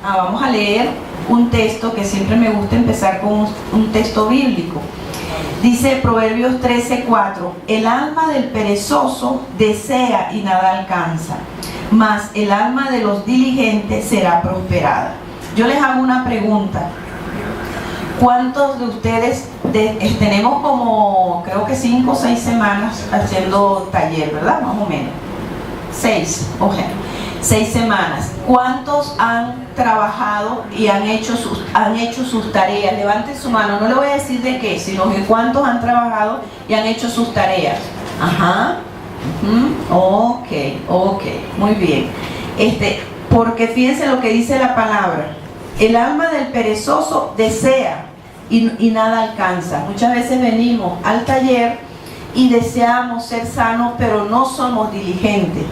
Vamos a leer un texto que siempre me gusta empezar con un texto bíblico. Dice Proverbios 13:4: el alma del perezoso desea y nada alcanza, mas el alma de los diligentes será prosperada. Yo les hago una pregunta. ¿Cuántos de ustedes tenemos como, creo que 5 o 6 semanas haciendo taller, ¿verdad? Más o menos. 6, okay. 6 semanas. ¿Cuántos han trabajado y han hecho sus tareas? Levanten su mano. No le voy a decir de qué, sino que cuántos han trabajado y han hecho sus tareas. Ajá. Ok. Muy bien. Porque fíjense lo que dice la palabra. El alma del perezoso desea y nada alcanza. Muchas veces venimos al taller y deseamos ser sanos, pero no somos diligentes.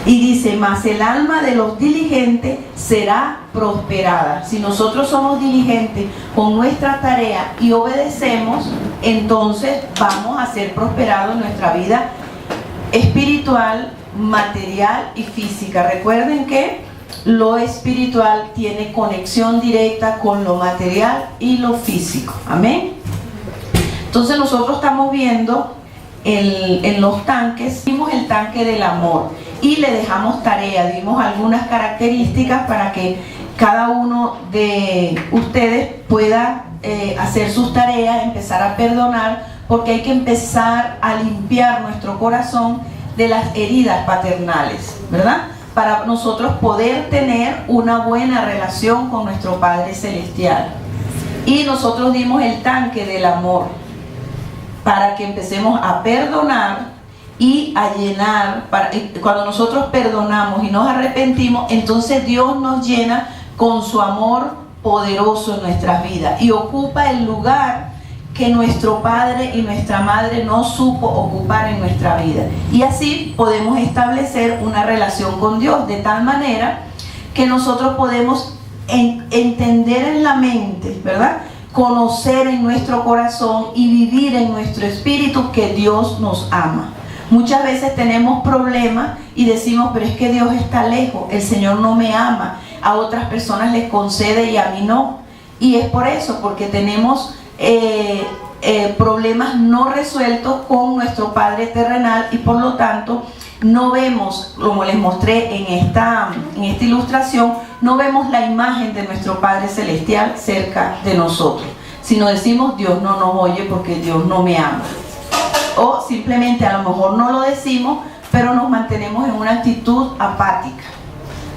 Y dice, mas el alma de los diligentes será prosperada. Si nosotros somos diligentes con nuestra tarea y obedecemos, entonces vamos a ser prosperados en nuestra vida espiritual, material y física. Recuerden que lo espiritual tiene conexión directa con lo material y lo físico. Amén. Entonces nosotros estamos viendo en los tanques, vimos el tanque del amor y le dejamos tarea, dimos algunas características para que cada uno de ustedes pueda hacer sus tareas, empezar a perdonar, porque hay que empezar a limpiar nuestro corazón de las heridas paternales, ¿verdad? Para nosotros poder tener una buena relación con nuestro Padre Celestial. Y nosotros dimos el tanque del amor para que empecemos a perdonar y a llenar. Cuando nosotros perdonamos y nos arrepentimos, entonces Dios nos llena con su amor poderoso en nuestras vidas y ocupa el lugar que nuestro padre y nuestra madre no supo ocupar en nuestra vida. Y así podemos establecer una relación con Dios de tal manera que nosotros podemos entender en la mente, ¿verdad? Conocer en nuestro corazón y vivir en nuestro espíritu que Dios nos ama. Muchas veces tenemos problemas y decimos, pero es que Dios está lejos, el Señor no me ama, a otras personas les concede y a mí no. Y es por eso, porque tenemos problemas no resueltos con nuestro Padre terrenal y por lo tanto no vemos, como les mostré en esta ilustración, no vemos la imagen de nuestro Padre Celestial cerca de nosotros, sino decimos, Dios no nos oye porque Dios no me ama. O simplemente a lo mejor no lo decimos, pero nos mantenemos en una actitud apática.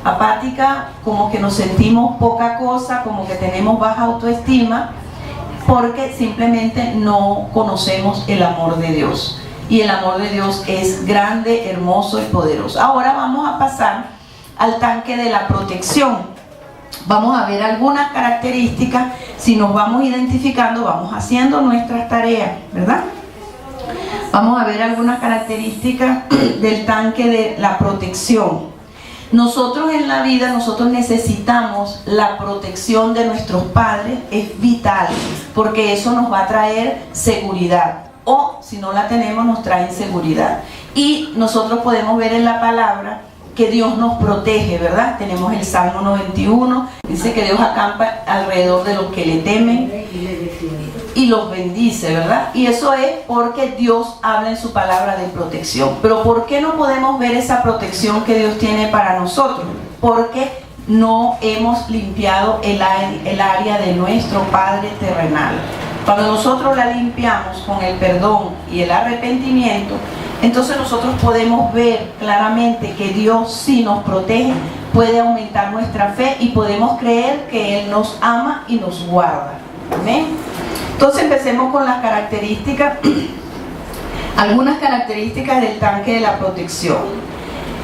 Apática, como que nos sentimos poca cosa, como que tenemos baja autoestima, porque simplemente no conocemos el amor de Dios. Y el amor de Dios es grande, hermoso y poderoso. Ahora vamos a pasar al tanque de la protección. Vamos a ver algunas características. Si nos vamos identificando, vamos haciendo nuestras tareas, ¿verdad? Vamos a ver algunas características del tanque de la protección. Nosotros en la vida, nosotros necesitamos la protección de nuestros padres, es vital, porque eso nos va a traer seguridad, o si no la tenemos nos trae inseguridad. Y nosotros podemos ver en la palabra que Dios nos protege, ¿verdad? Tenemos el Salmo 91, dice que Dios acampa alrededor de los que le temen y los bendice, ¿verdad? Y eso es porque Dios habla en su palabra de protección. Pero ¿por qué no podemos ver esa protección que Dios tiene para nosotros? Porque no hemos limpiado el área de nuestro Padre terrenal. Cuando nosotros la limpiamos con el perdón y el arrepentimiento, entonces nosotros podemos ver claramente que Dios sí nos protege, puede aumentar nuestra fe y podemos creer que Él nos ama y nos guarda. Amén. Entonces empecemos con las características, algunas características del tanque de la protección.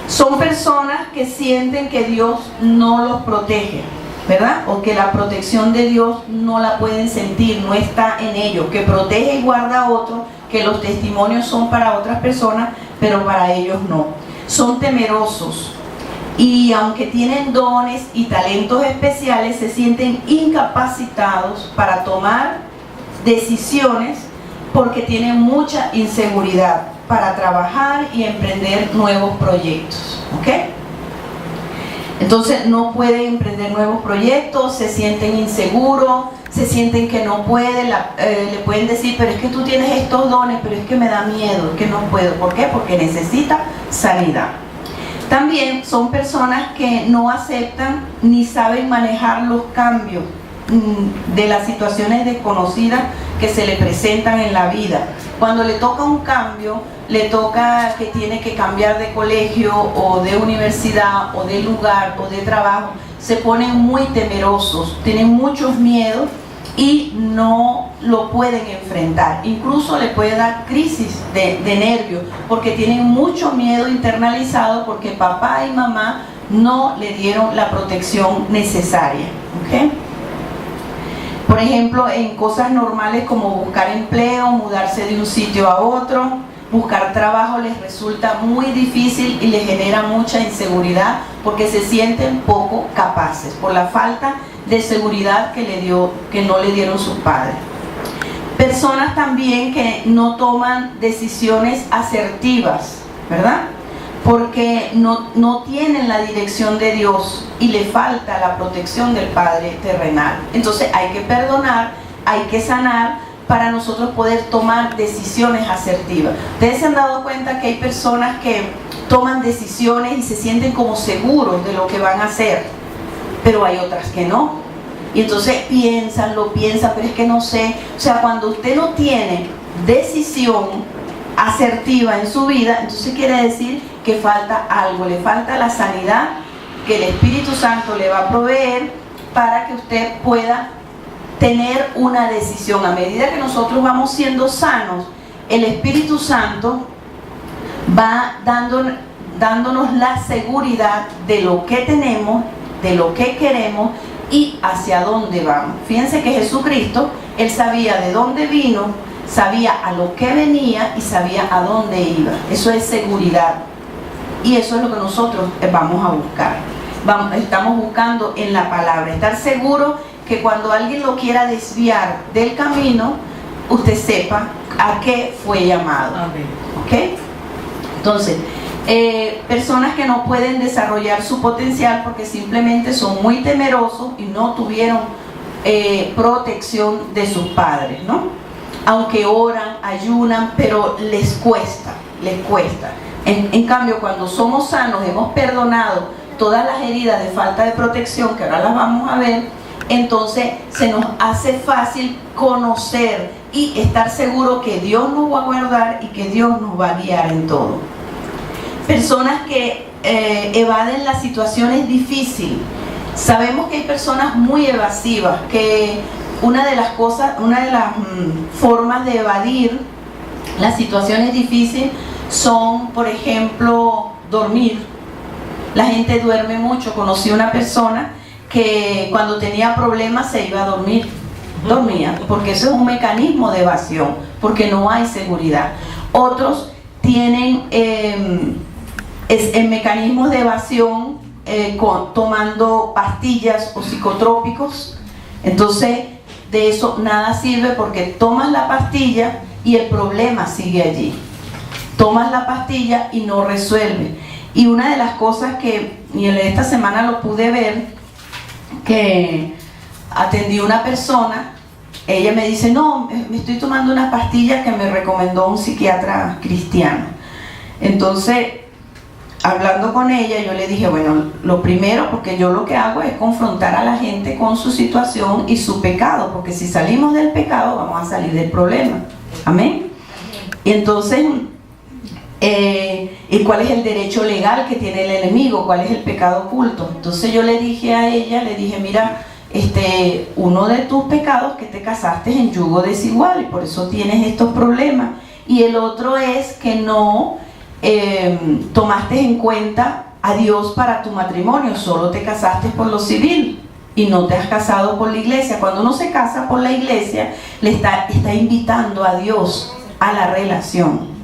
Son personas que sienten que Dios no los protege, ¿verdad? O que la protección de Dios no la pueden sentir, no está en ellos, que protege y guarda a otros, que los testimonios son para otras personas, pero para ellos no. Son temerosos y aunque tienen dones y talentos especiales, se sienten incapacitados para tomar decisiones porque tienen mucha inseguridad para trabajar y emprender nuevos proyectos. ¿Ok? Entonces no pueden emprender nuevos proyectos, se sienten inseguros, se sienten que no pueden, le pueden decir, pero es que tú tienes estos dones, pero es que me da miedo, es que no puedo. ¿Por qué? Porque necesita sanidad. También son personas que no aceptan ni saben manejar los cambios de las situaciones desconocidas que se le presentan en la vida. Cuando le toca un cambio, le toca que tiene que cambiar de colegio o de universidad o de lugar o de trabajo, se ponen muy temerosos, tienen muchos miedos y no lo pueden enfrentar. Incluso le puede dar crisis de nervios porque tienen mucho miedo internalizado porque papá y mamá no le dieron la protección necesaria. ¿Okay? Por ejemplo, en cosas normales como buscar empleo, mudarse de un sitio a otro, buscar trabajo les resulta muy difícil y les genera mucha inseguridad porque se sienten poco capaces por la falta de seguridad que no le dieron sus padres. Personas también que no toman decisiones asertivas, ¿verdad? Porque no tienen la dirección de Dios y le falta la protección del Padre terrenal. Entonces hay que perdonar, hay que sanar para nosotros poder tomar decisiones asertivas. Ustedes se han dado cuenta que hay personas que toman decisiones y se sienten como seguros de lo que van a hacer, pero hay otras que no. Y entonces lo piensan, pero es que no sé. O sea, cuando usted no tiene decisión asertiva en su vida, entonces quiere decir que falta algo, le falta la sanidad que el Espíritu Santo le va a proveer para que usted pueda tener una decisión. A medida que nosotros vamos siendo sanos, el Espíritu Santo va dándonos la seguridad de lo que tenemos, de lo que queremos y hacia dónde vamos. Fíjense que Jesucristo, Él sabía de dónde vino, sabía a lo que venía y sabía a dónde iba. Eso es seguridad. Y eso es lo que nosotros vamos a buscar. Estamos buscando en la palabra, estar seguro que cuando alguien lo quiera desviar del camino, usted sepa a qué fue llamado. ¿Ok? Entonces, personas que no pueden desarrollar su potencial porque simplemente son muy temerosos y no tuvieron protección de sus padres, ¿no? Aunque oran, ayunan, pero les cuesta. En cambio, cuando somos sanos, hemos perdonado todas las heridas de falta de protección, que ahora las vamos a ver, entonces se nos hace fácil conocer y estar seguro que Dios nos va a guardar y que Dios nos va a guiar en todo. Personas que evaden las situaciones difíciles. Sabemos que hay personas muy evasivas, que una de las formas de evadir las situaciones difíciles son, por ejemplo, dormir. La gente duerme mucho. Conocí una persona que cuando tenía problemas se iba a dormir. Dormía, porque eso es un mecanismo de evasión, porque no hay seguridad. Otros tienen mecanismos de evasión tomando pastillas o psicotrópicos. Entonces, de eso nada sirve porque tomas la pastilla y el problema sigue allí. Tomas la pastilla y no resuelve. Y una de las cosas que, y esta semana lo pude ver, que atendí a una persona, ella me dice, no, me estoy tomando una pastilla que me recomendó un psiquiatra cristiano. Entonces, hablando con ella, yo le dije, bueno, lo primero, porque yo lo que hago es confrontar a la gente con su situación y su pecado, porque si salimos del pecado, vamos a salir del problema. Amén. Y entonces, ¿y cuál es el derecho legal que tiene el enemigo? ¿Cuál es el pecado oculto? Entonces yo le dije a ella, le dije, mira, uno de tus pecados que te casaste en yugo desigual y por eso tienes estos problemas. Y el otro es que no tomaste en cuenta a Dios para tu matrimonio, solo te casaste por lo civil y no te has casado por la iglesia. Cuando uno se casa por la iglesia, le está invitando a Dios a la relación.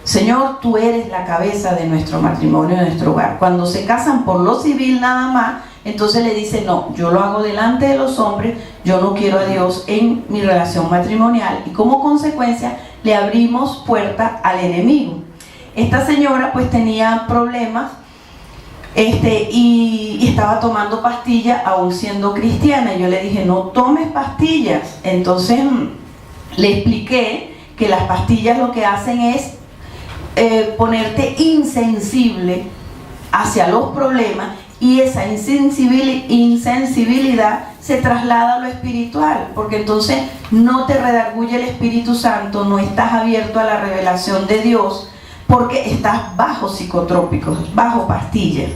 Señor, tú eres la cabeza de nuestro matrimonio, de nuestro hogar. Cuando se casan por lo civil nada más, entonces le dice, no, yo lo hago delante de los hombres, yo no quiero a Dios en mi relación matrimonial. Y como consecuencia, le abrimos puerta al enemigo. Esta señora pues tenía problemas Y estaba tomando pastillas aún siendo cristiana. Yo le dije, no tomes pastillas. Entonces le expliqué que las pastillas lo que hacen es ponerte insensible hacia los problemas, y esa insensibilidad se traslada a lo espiritual, porque entonces no te redarguye el Espíritu Santo, no estás abierto a la revelación de Dios, porque estás bajo psicotrópicos, bajo pastillas.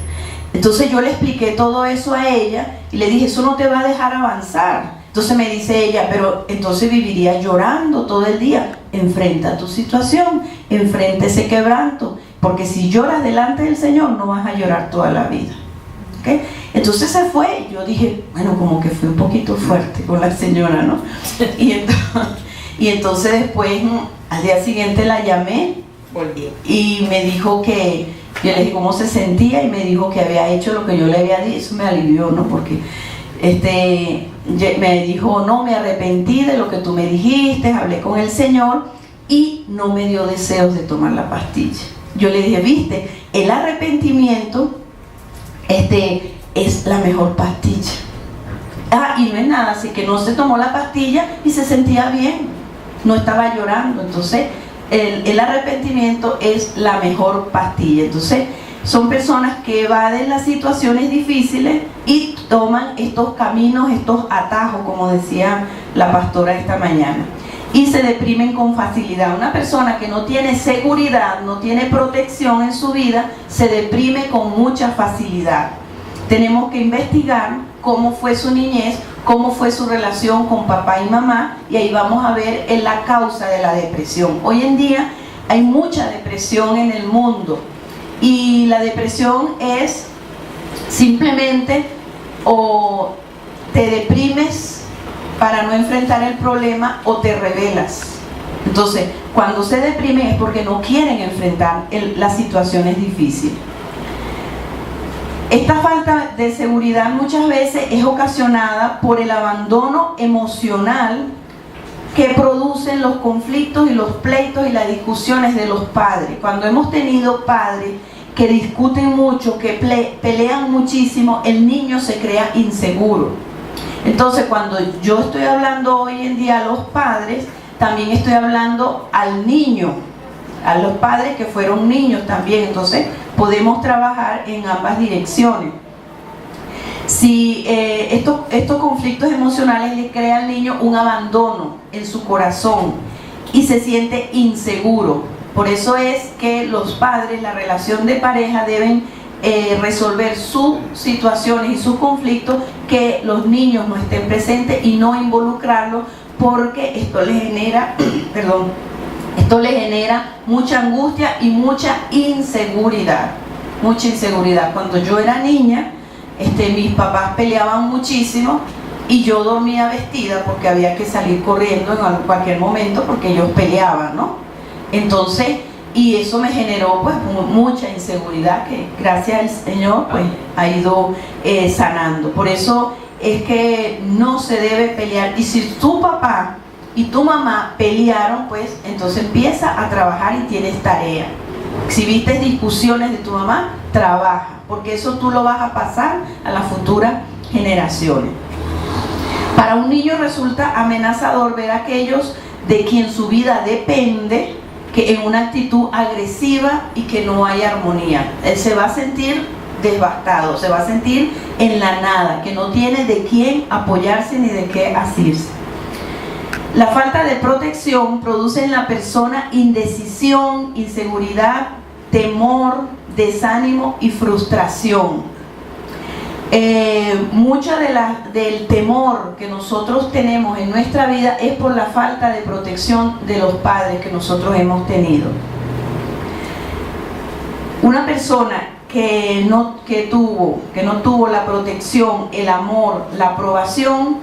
Entonces yo le expliqué todo eso a ella y le dije, eso no te va a dejar avanzar. Entonces me dice ella, pero entonces viviría llorando todo el día. Enfrenta tu situación, enfrenta ese quebranto, porque si lloras delante del Señor no vas a llorar toda la vida. ¿Okay? Entonces se fue. Yo dije, bueno, como que fui un poquito fuerte con la señora, ¿no? Y entonces después, al día siguiente la llamé y me dijo que, yo le dije cómo se sentía, y me dijo que había hecho lo que yo le había dicho. Eso me alivió, ¿no? Porque me dijo, no, me arrepentí de lo que tú me dijiste, hablé con el Señor y no me dio deseos de tomar la pastilla. Yo le dije, viste, el arrepentimiento es la mejor pastilla. Y no es nada, así que no se tomó la pastilla y se sentía bien, no estaba llorando. Entonces el arrepentimiento es la mejor pastilla. Entonces son personas que evaden las situaciones difíciles y toman estos caminos, estos atajos, como decía la pastora esta mañana, y se deprimen con facilidad. Una persona que no tiene seguridad, no tiene protección en su vida, se deprime con mucha facilidad. Tenemos que investigar cómo fue su niñez, cómo fue su relación con papá y mamá, y ahí vamos a ver la causa de la depresión. Hoy en día hay mucha depresión en el mundo, y la depresión es simplemente o te deprimes para no enfrentar el problema o te rebelas. Entonces, cuando se deprimen es porque no quieren enfrentar las situaciones difíciles. Esta falta de seguridad muchas veces es ocasionada por el abandono emocional que producen los conflictos y los pleitos y las discusiones de los padres. Cuando hemos tenido padres que discuten mucho, que pelean muchísimo, el niño se crea inseguro. Entonces, cuando yo estoy hablando hoy en día a los padres, también estoy hablando al niño, a los padres que fueron niños también. Entonces, podemos trabajar en ambas direcciones. Si estos conflictos emocionales le crean al niño un abandono en su corazón y se siente inseguro. Por eso es que los padres, la relación de pareja, deben resolver sus situaciones y sus conflictos, que los niños no estén presentes y no involucrarlos, porque esto les genera, esto les genera mucha angustia y mucha inseguridad. Mucha inseguridad. Cuando yo era niña, mis papás peleaban muchísimo y yo dormía vestida porque había que salir corriendo en cualquier momento porque ellos peleaban, ¿no? Entonces, y eso me generó pues mucha inseguridad que gracias al Señor pues ha ido sanando. Por eso es que no se debe pelear. Y si tu papá y tu mamá pelearon, pues entonces empieza a trabajar y tienes tarea. Si viste discusiones de tu mamá, trabaja, porque eso tú lo vas a pasar a las futuras generaciones. Para un niño resulta amenazador ver a aquellos de quien su vida depende, que en una actitud agresiva y que no hay armonía. Él se va a sentir devastado, se va a sentir en la nada, que no tiene de quién apoyarse ni de qué asirse. La falta de protección produce en la persona indecisión, inseguridad, temor, desánimo y frustración. Mucho del temor que nosotros tenemos en nuestra vida es por la falta de protección de los padres que nosotros hemos tenido. Una persona que no tuvo la protección, el amor, la aprobación,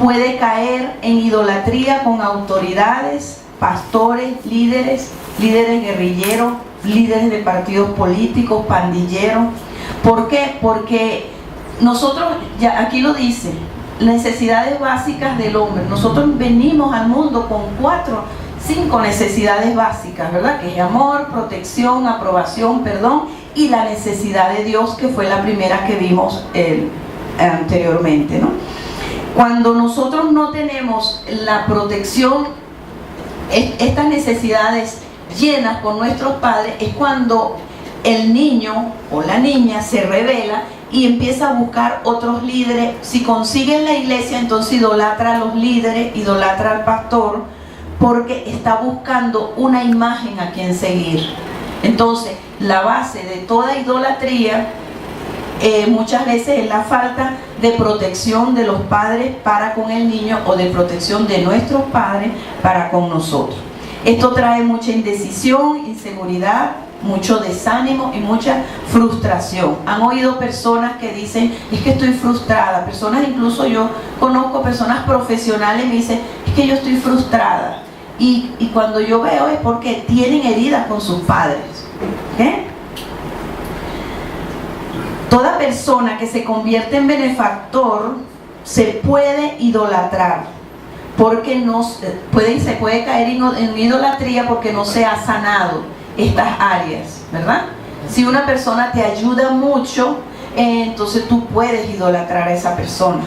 puede caer en idolatría con autoridades, pastores, líderes guerrilleros, líderes de partidos políticos, pandilleros. ¿Por qué? Porque nosotros, ya aquí lo dice, necesidades básicas del hombre. Nosotros venimos al mundo con 5 necesidades básicas, ¿verdad? Que es amor, protección, aprobación, perdón y la necesidad de Dios, que fue la primera que vimos anteriormente, ¿no? Cuando nosotros no tenemos la protección, estas necesidades llenas con nuestros padres, es cuando el niño o la niña se rebela y empieza a buscar otros líderes. Si consigue en la iglesia, entonces idolatra a los líderes, idolatra al pastor, porque está buscando una imagen a quien seguir. Entonces, la base de toda idolatría muchas veces es la falta de protección de los padres para con el niño, o de protección de nuestros padres para con nosotros. Esto trae mucha indecisión, inseguridad, mucho desánimo y mucha frustración. Han oído personas que dicen, es que estoy frustrada. Personas, incluso yo conozco personas profesionales, me dicen, es que yo estoy frustrada. Y cuando yo veo es porque tienen heridas con sus padres. ¿Okay? Toda persona que se convierte en benefactor se puede idolatrar, porque se puede caer en idolatría porque no se ha sanado estas áreas, ¿verdad? Si una persona te ayuda mucho, entonces tú puedes idolatrar a esa persona.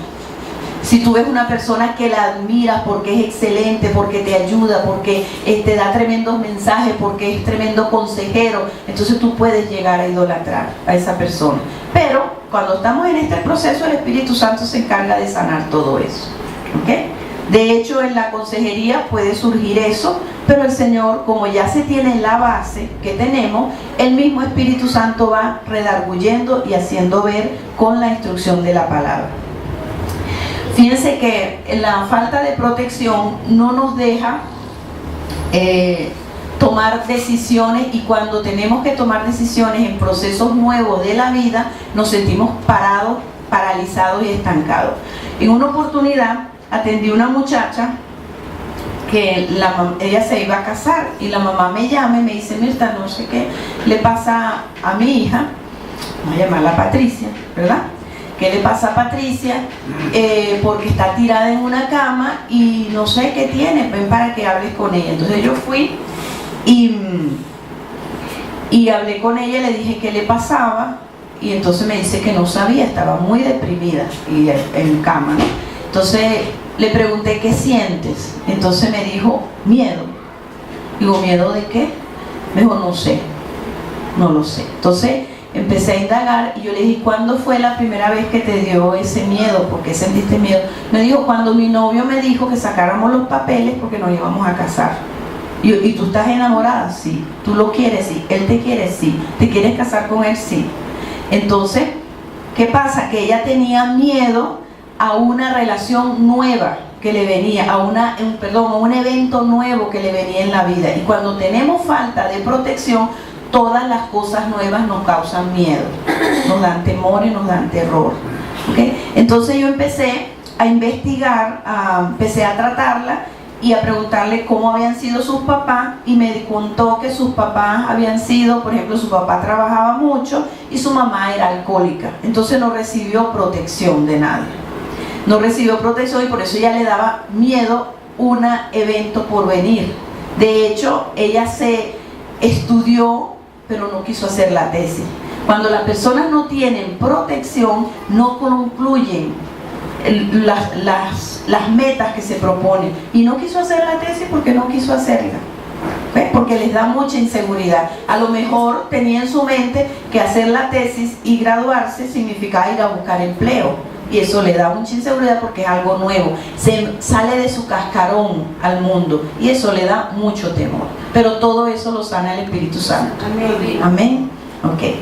Si tú ves una persona que la admiras porque es excelente, porque te ayuda, porque te da tremendos mensajes, porque es tremendo consejero, entonces tú puedes llegar a idolatrar a esa persona. Pero cuando estamos en este proceso, el Espíritu Santo se encarga de sanar todo eso. ¿Okay? De hecho, en la consejería puede surgir eso, pero el Señor, como ya se tiene la base que tenemos, el mismo Espíritu Santo va redarguyendo y haciendo ver con la instrucción de la palabra. Fíjense que la falta de protección no nos deja tomar decisiones, y cuando tenemos que tomar decisiones en procesos nuevos de la vida, nos sentimos parados, paralizados y estancados. En una oportunidad atendí a una muchacha que ella se iba a casar, y la mamá me llama y me dice, Mirta, no sé qué le pasa a mi hija, voy a llamarla Patricia, ¿verdad? ¿Qué le pasa a Patricia? Porque está tirada en una cama y no sé qué tiene, ven para que hables con ella. Entonces yo fui y hablé con ella, le dije qué le pasaba, y entonces me dice que no sabía, estaba muy deprimida y en cama, ¿no? Entonces le pregunté, ¿qué sientes? Entonces me dijo, miedo. Digo, ¿miedo de qué? Me dijo, no sé, no lo sé. Entonces empecé a indagar y yo le dije, ¿cuándo fue la primera vez que te dio ese miedo? ¿Por qué sentiste miedo? Me dijo, cuando mi novio me dijo que sacáramos los papeles porque nos íbamos a casar. ¿Y tú estás enamorada? Sí. ¿Tú lo quieres? Sí. ¿Él te quiere? Sí. ¿Te quieres casar con él? Sí. Entonces, ¿qué pasa? Que ella tenía miedo a una relación nueva que le venía, a un evento nuevo que le venía en la vida. Y cuando tenemos falta de protección, todas las cosas nuevas nos causan miedo, nos dan temor y nos dan terror. ¿Okay? Entonces yo empecé a investigar, empecé a tratarla y a preguntarle cómo habían sido sus papás, y me contó que sus papás habían sido, por ejemplo, su papá trabajaba mucho y su mamá era alcohólica. Entonces no recibió protección de nadie. No recibió protección, y por eso ella le daba miedo un evento por venir. De hecho, ella se estudió, pero no quiso hacer la tesis. Cuando las personas no tienen protección, no concluyen las metas que se proponen, y no quiso hacer la tesis porque no quiso hacerla. ¿Ves? Porque les da mucha inseguridad. A lo mejor tenía en su mente que hacer la tesis y graduarse significaba ir a buscar empleo, y eso le da mucha inseguridad porque es algo nuevo, se sale de su cascarón al mundo, y eso le da mucho temor. Pero todo eso lo sana el Espíritu Santo. Amén. Amén. Ok.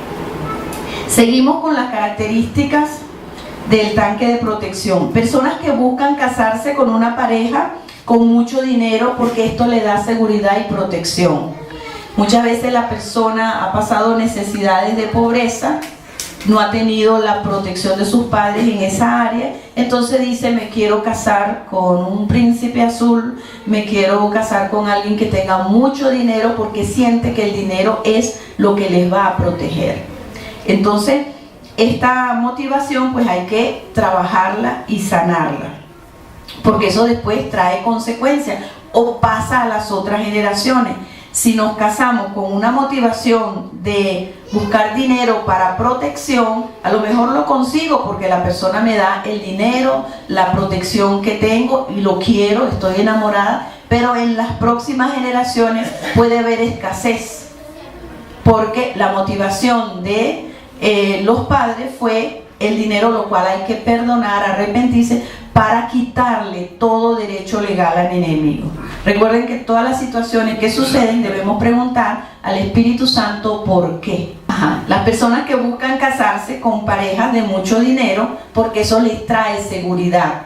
Seguimos con las características del tanque de protección. Personas que buscan casarse con una pareja con mucho dinero porque esto le da seguridad y protección. Muchas veces la persona ha pasado necesidades de pobreza, no ha tenido la protección de sus padres en esa área, entonces dice, me quiero casar con un príncipe azul, me quiero casar con alguien que tenga mucho dinero, porque siente que el dinero es lo que les va a proteger. Entonces, esta motivación pues hay que trabajarla y sanarla, porque eso después trae consecuencias o pasa a las otras generaciones. Si nos casamos con una motivación de buscar dinero para protección, a lo mejor lo consigo porque la persona me da el dinero, la protección que tengo y lo quiero, estoy enamorada, pero en las próximas generaciones puede haber escasez porque la motivación de los padres fue el dinero, lo cual hay que perdonar, arrepentirse para quitarle todo derecho legal al enemigo. Recuerden que todas las situaciones que suceden debemos preguntar al Espíritu Santo por qué. Las personas que buscan casarse con parejas de mucho dinero porque eso les trae seguridad.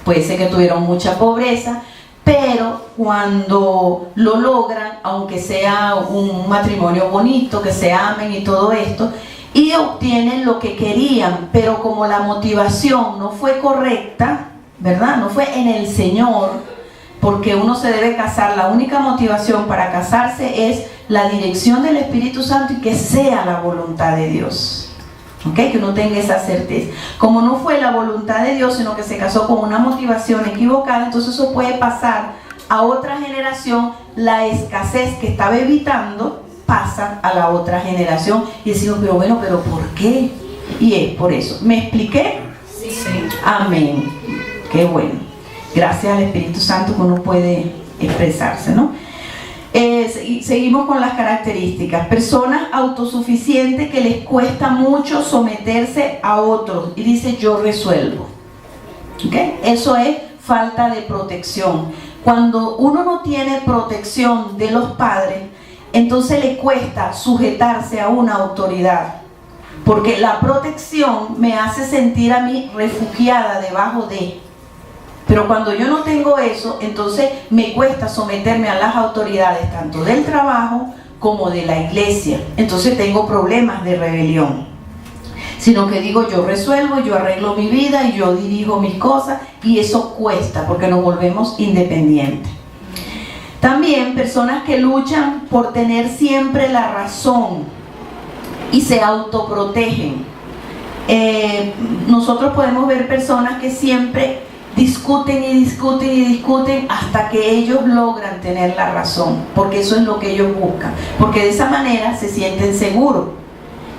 Puede ser que tuvieron mucha pobreza, pero cuando lo logran, aunque sea un matrimonio bonito, que se amen y todo esto, y obtienen lo que querían, pero como la motivación no fue correcta, ¿verdad? No fue en el Señor, porque uno se debe casar, la única motivación para casarse es la dirección del Espíritu Santo y que sea la voluntad de Dios. ¿Ok? Que uno tenga esa certeza. Como no fue la voluntad de Dios, sino que se casó con una motivación equivocada, entonces eso puede pasar a otra generación, la escasez que estaba evitando pasa a la otra generación y decimos, pero bueno, ¿pero por qué? Y es por eso. ¿Me expliqué? Sí. Amén. Qué bueno. Gracias al Espíritu Santo que uno puede expresarse, ¿no? Seguimos con las características. Personas autosuficientes que les cuesta mucho someterse a otros y dice, yo resuelvo. ¿Okay? Eso es falta de protección. Cuando uno no tiene protección de los padres, entonces le cuesta sujetarse a una autoridad, porque la protección me hace sentir a mí refugiada debajo de. Pero cuando yo no tengo eso, entonces me cuesta someterme a las autoridades tanto del trabajo como de la iglesia. Entonces tengo problemas de rebelión. Sino que digo, yo resuelvo, yo arreglo mi vida y yo dirijo mis cosas, y eso cuesta porque nos volvemos independientes. También personas que luchan por tener siempre la razón y se autoprotegen. Nosotros podemos ver personas que siempre discuten y discuten y discuten hasta que ellos logran tener la razón, porque eso es lo que ellos buscan, porque de esa manera se sienten seguros.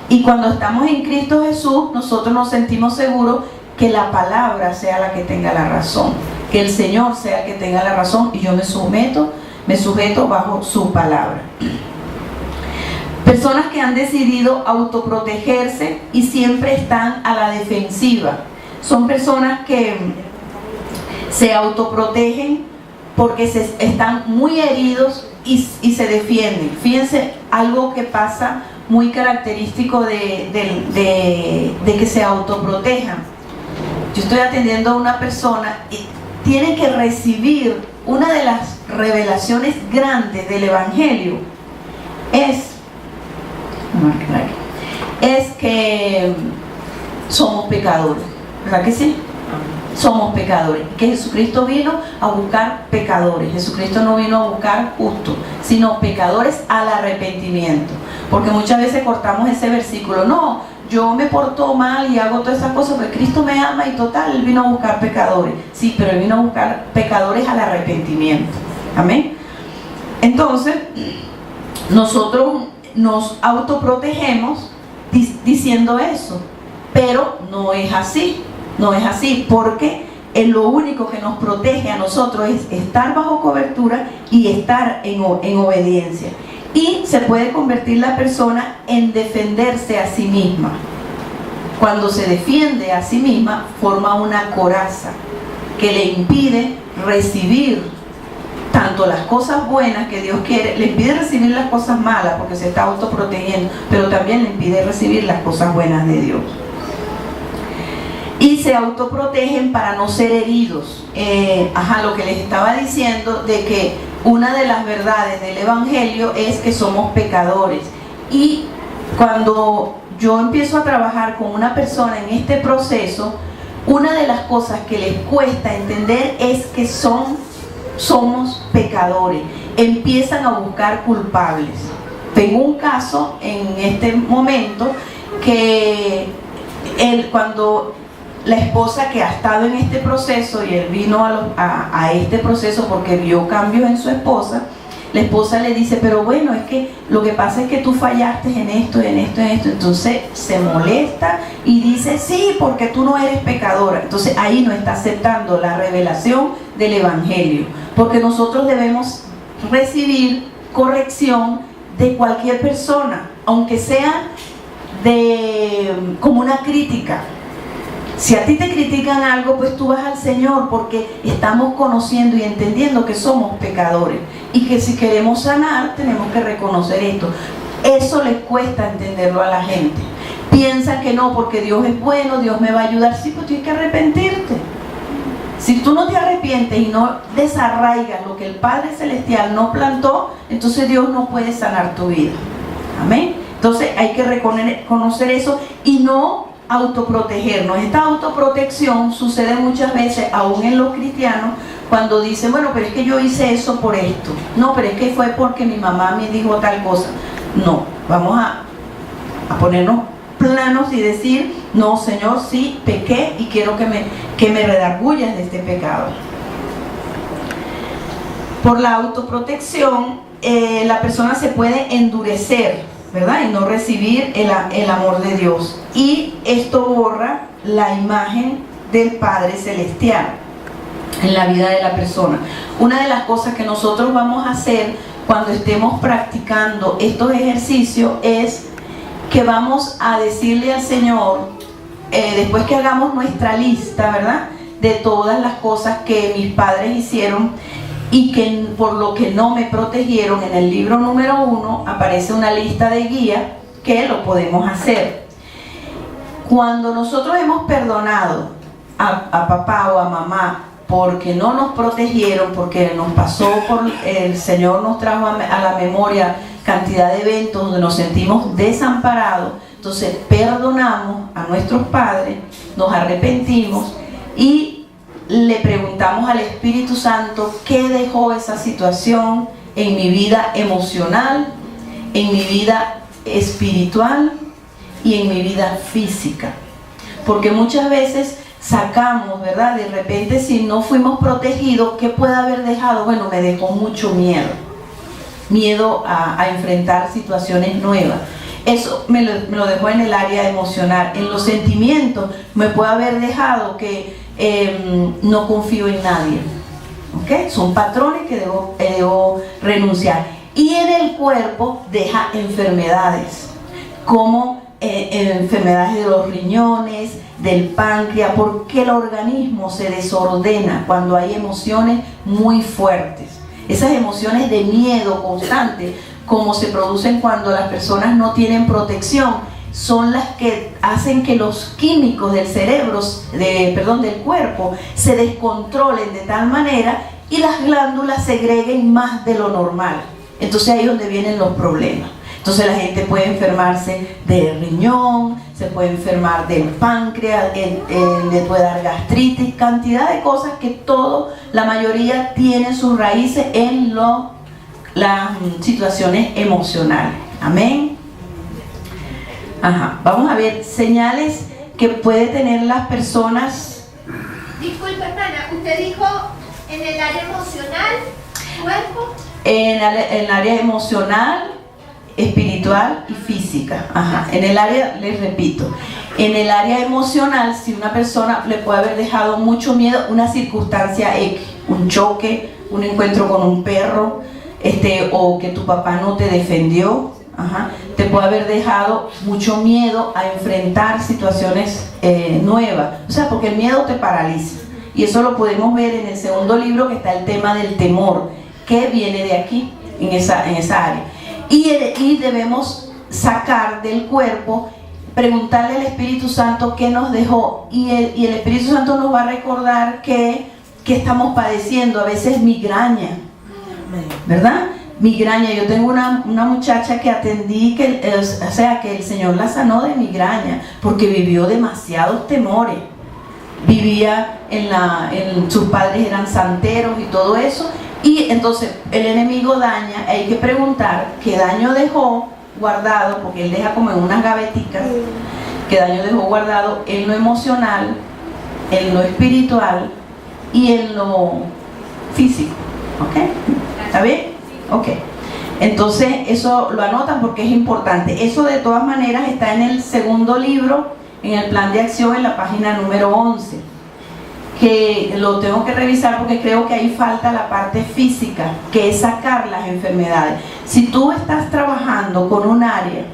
Y cuando estamos en Cristo Jesús, nosotros nos sentimos seguros que la palabra sea la que tenga la razón, que el Señor sea el que tenga la razón y yo me sujeto bajo su palabra. Personas que han decidido autoprotegerse y siempre están a la defensiva. Son personas que se autoprotegen porque están muy heridos y se defienden. Fíjense, algo que pasa muy característico de que se autoprotejan. Yo estoy atendiendo a una persona y tiene que recibir una de las revelaciones grandes del Evangelio es que somos pecadores, ¿verdad que sí? Somos pecadores, que Jesucristo vino a buscar pecadores. Jesucristo no vino a buscar justos, sino pecadores al arrepentimiento, porque muchas veces cortamos ese versículo. No, yo me porto mal y hago todas esas cosas porque Cristo me ama y total, Él vino a buscar pecadores. Sí, pero Él vino a buscar pecadores al arrepentimiento. Amén. Entonces, nosotros nos autoprotegemos diciendo eso, pero no es así. No es así, porque lo único que nos protege a nosotros es estar bajo cobertura y estar en obediencia. Y se puede convertir la persona en defenderse a sí misma. Cuando se defiende a sí misma, forma una coraza que le impide recibir tanto las cosas buenas que Dios quiere, le impide recibir las cosas malas porque se está autoprotegiendo, pero también le impide recibir las cosas buenas de Dios. Y se autoprotegen para no ser heridos. Lo que les estaba diciendo de que una de las verdades del Evangelio es que somos pecadores. Y cuando yo empiezo a trabajar con una persona en este proceso, una de las cosas que les cuesta entender es que somos pecadores. Empiezan a buscar culpables. Tengo un caso en este momento que cuando la esposa que ha estado en este proceso y él vino a este proceso porque vio cambios en su esposa, la esposa le dice, pero bueno, es que lo que pasa es que tú fallaste en esto, en esto, en esto. Entonces se molesta y dice, sí, porque tú no eres pecadora. Entonces ahí no está aceptando la revelación del Evangelio, porque nosotros debemos recibir corrección de cualquier persona, aunque sea como una crítica. Si a ti te critican algo, pues tú vas al Señor, porque estamos conociendo y entendiendo que somos pecadores y que si queremos sanar tenemos que reconocer esto. Eso les cuesta entenderlo a la gente. Piensan que no, porque Dios es bueno, Dios me va a ayudar. Sí, pues tienes que arrepentirte. Si tú no te arrepientes y no desarraigas lo que el Padre Celestial no plantó, entonces Dios no puede sanar tu vida. Amén. Entonces hay que reconocer eso y no autoprotegernos. Esta autoprotección sucede muchas veces, aún en los cristianos, cuando dicen, bueno, pero es que yo hice eso por esto. No, pero es que fue porque mi mamá me dijo tal cosa. No, vamos a ponernos planos y decir, no, Señor, sí, pequé y quiero que me redarguyas de este pecado. Por la autoprotección, la persona se puede endurecer, ¿verdad? Y no recibir el amor de Dios. Y esto borra la imagen del Padre Celestial en la vida de la persona. Una de las cosas que nosotros vamos a hacer cuando estemos practicando estos ejercicios es que vamos a decirle al Señor, después que hagamos nuestra lista, ¿verdad?, de todas las cosas que mis padres hicieron y que por lo que no me protegieron, en el libro número 1 aparece una lista de guía que lo podemos hacer. Cuando nosotros hemos perdonado a papá o a mamá porque no nos protegieron, porque nos pasó el Señor nos trajo a la memoria cantidad de eventos donde nos sentimos desamparados, entonces perdonamos a nuestros padres, nos arrepentimos y le preguntamos al Espíritu Santo qué dejó esa situación en mi vida emocional, en mi vida espiritual y en mi vida física. Porque muchas veces sacamos, ¿verdad? De repente, si no fuimos protegidos, ¿qué puede haber dejado? Bueno, me dejó mucho miedo a enfrentar situaciones nuevas. Eso me lo dejó en el área emocional. En los sentimientos me puede haber dejado que no confío en nadie. ¿Okay? Son patrones que debo renunciar. Y en el cuerpo deja enfermedades, como enfermedades de los riñones, del páncreas, porque el organismo se desordena cuando hay emociones muy fuertes. Esas emociones de miedo constante, como se producen cuando las personas no tienen protección, son las que hacen que los químicos del cerebro, del cuerpo, se descontrolen de tal manera y las glándulas segreguen más de lo normal. Entonces ahí es donde vienen los problemas. Entonces la gente puede enfermarse del riñón, se puede enfermar del páncreas, le puede dar gastritis, cantidad de cosas que la mayoría tienen sus raíces en las situaciones emocionales. Amén. Ajá. Vamos a ver señales que puede tener las personas. Disculpe, hermana, usted dijo en el área emocional, cuerpo. En el área emocional, espiritual y física. Ajá. En el área, les repito, en el área emocional, si una persona le puede haber dejado mucho miedo, una circunstancia X, un choque, un encuentro con un perro, o que tu papá no te defendió, ajá, te puede haber dejado mucho miedo a enfrentar situaciones nuevas. O sea, porque el miedo te paraliza. Y eso lo podemos ver en el segundo libro, que está el tema del temor, que viene de aquí, en esa área. Y debemos sacar del cuerpo, preguntarle al Espíritu Santo qué nos dejó. Y el Espíritu Santo nos va a recordar que estamos padeciendo, a veces migraña, ¿verdad? Migraña. Yo tengo una muchacha que atendí, que el Señor la sanó de migraña, porque vivió demasiados temores. Vivía sus padres eran santeros y todo eso. Y entonces el enemigo daña, hay que preguntar qué daño dejó guardado, porque él deja como en unas gaveticas, qué daño dejó guardado en lo emocional, en lo espiritual y en lo físico. ¿Ok? ¿Está bien? Ok. Entonces eso lo anotan porque es importante. Eso de todas maneras está en el segundo libro, en el plan de acción, en la página número 11, que lo tengo que revisar porque creo que ahí falta la parte física, que es sacar las enfermedades. Si tú estás trabajando con un área,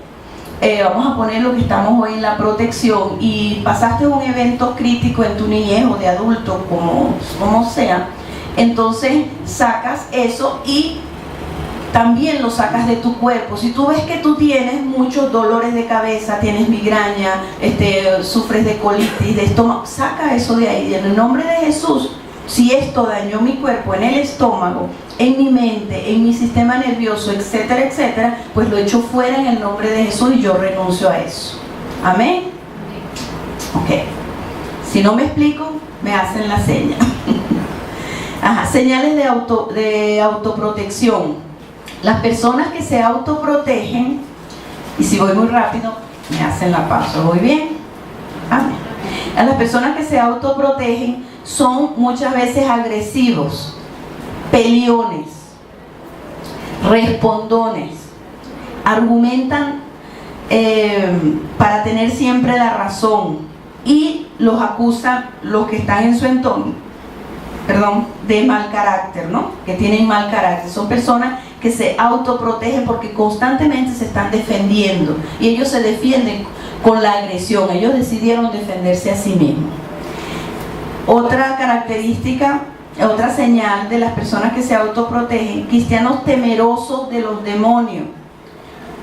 vamos a poner lo que estamos hoy en la protección, y pasaste un evento crítico en tu niñez o de adulto, como sea, entonces sacas eso y también lo sacas de tu cuerpo. Si tú ves que tú tienes muchos dolores de cabeza, tienes migraña, sufres de colitis, de estómago, saca eso de ahí. En el nombre de Jesús, si esto dañó mi cuerpo, en el estómago, en mi mente, en mi sistema nervioso, etcétera, etcétera, pues lo echo fuera en el nombre de Jesús y yo renuncio a eso. Amén. Ok. Si no me explico, me hacen la seña. Ajá. Señales de autoprotección. Las personas que se autoprotegen, y si voy muy rápido, me hacen la pausa. ¿Voy bien? Amén. A las personas que se autoprotegen son muchas veces agresivos, peleones, respondones, argumentan para tener siempre la razón, y los acusan los que están en su entorno, de mal carácter, ¿no? Que tienen mal carácter. Son personas que se autoprotegen porque constantemente se están defendiendo, y ellos se defienden con la agresión. Ellos decidieron defenderse a sí mismos. Otra característica, otra señal de las personas que se autoprotegen: cristianos temerosos de los demonios.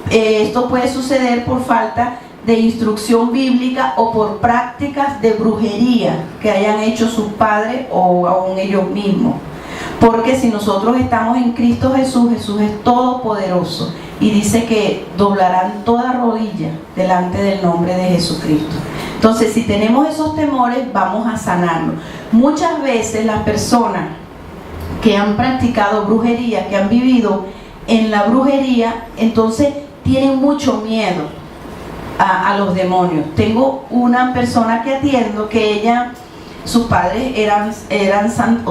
Esto puede suceder por falta de instrucción bíblica o por prácticas de brujería que hayan hecho sus padres o aún ellos mismos. Porque si nosotros estamos en Cristo Jesús, Jesús es todopoderoso, y dice que doblarán toda rodilla delante del nombre de Jesucristo. Entonces, si tenemos esos temores, vamos a sanarlo. Muchas veces las personas que han practicado brujería, que han vivido en la brujería, entonces tienen mucho miedo a los demonios. Tengo una persona que atiendo que sus padres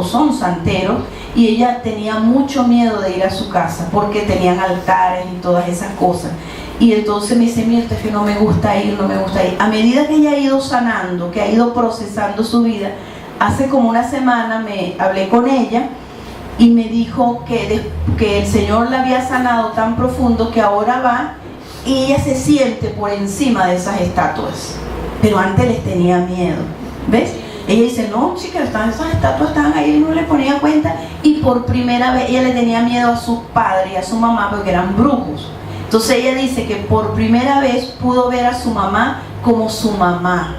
son santeros, y ella tenía mucho miedo de ir a su casa porque tenían altares y todas esas cosas. Y entonces me dice: mira, es que no me gusta ir. A medida que ella ha ido sanando, que ha ido procesando su vida, hace como una semana me hablé con ella y me dijo que el Señor la había sanado tan profundo que ahora va y ella se siente por encima de esas estatuas, pero antes les tenía miedo. ¿Ves? Ella dice: no, chicas, esas estatuas estaban ahí y no le ponía cuenta, y por primera vez ella le tenía miedo a su padre y a su mamá porque eran brujos. Entonces ella dice que por primera vez pudo ver a su mamá como su mamá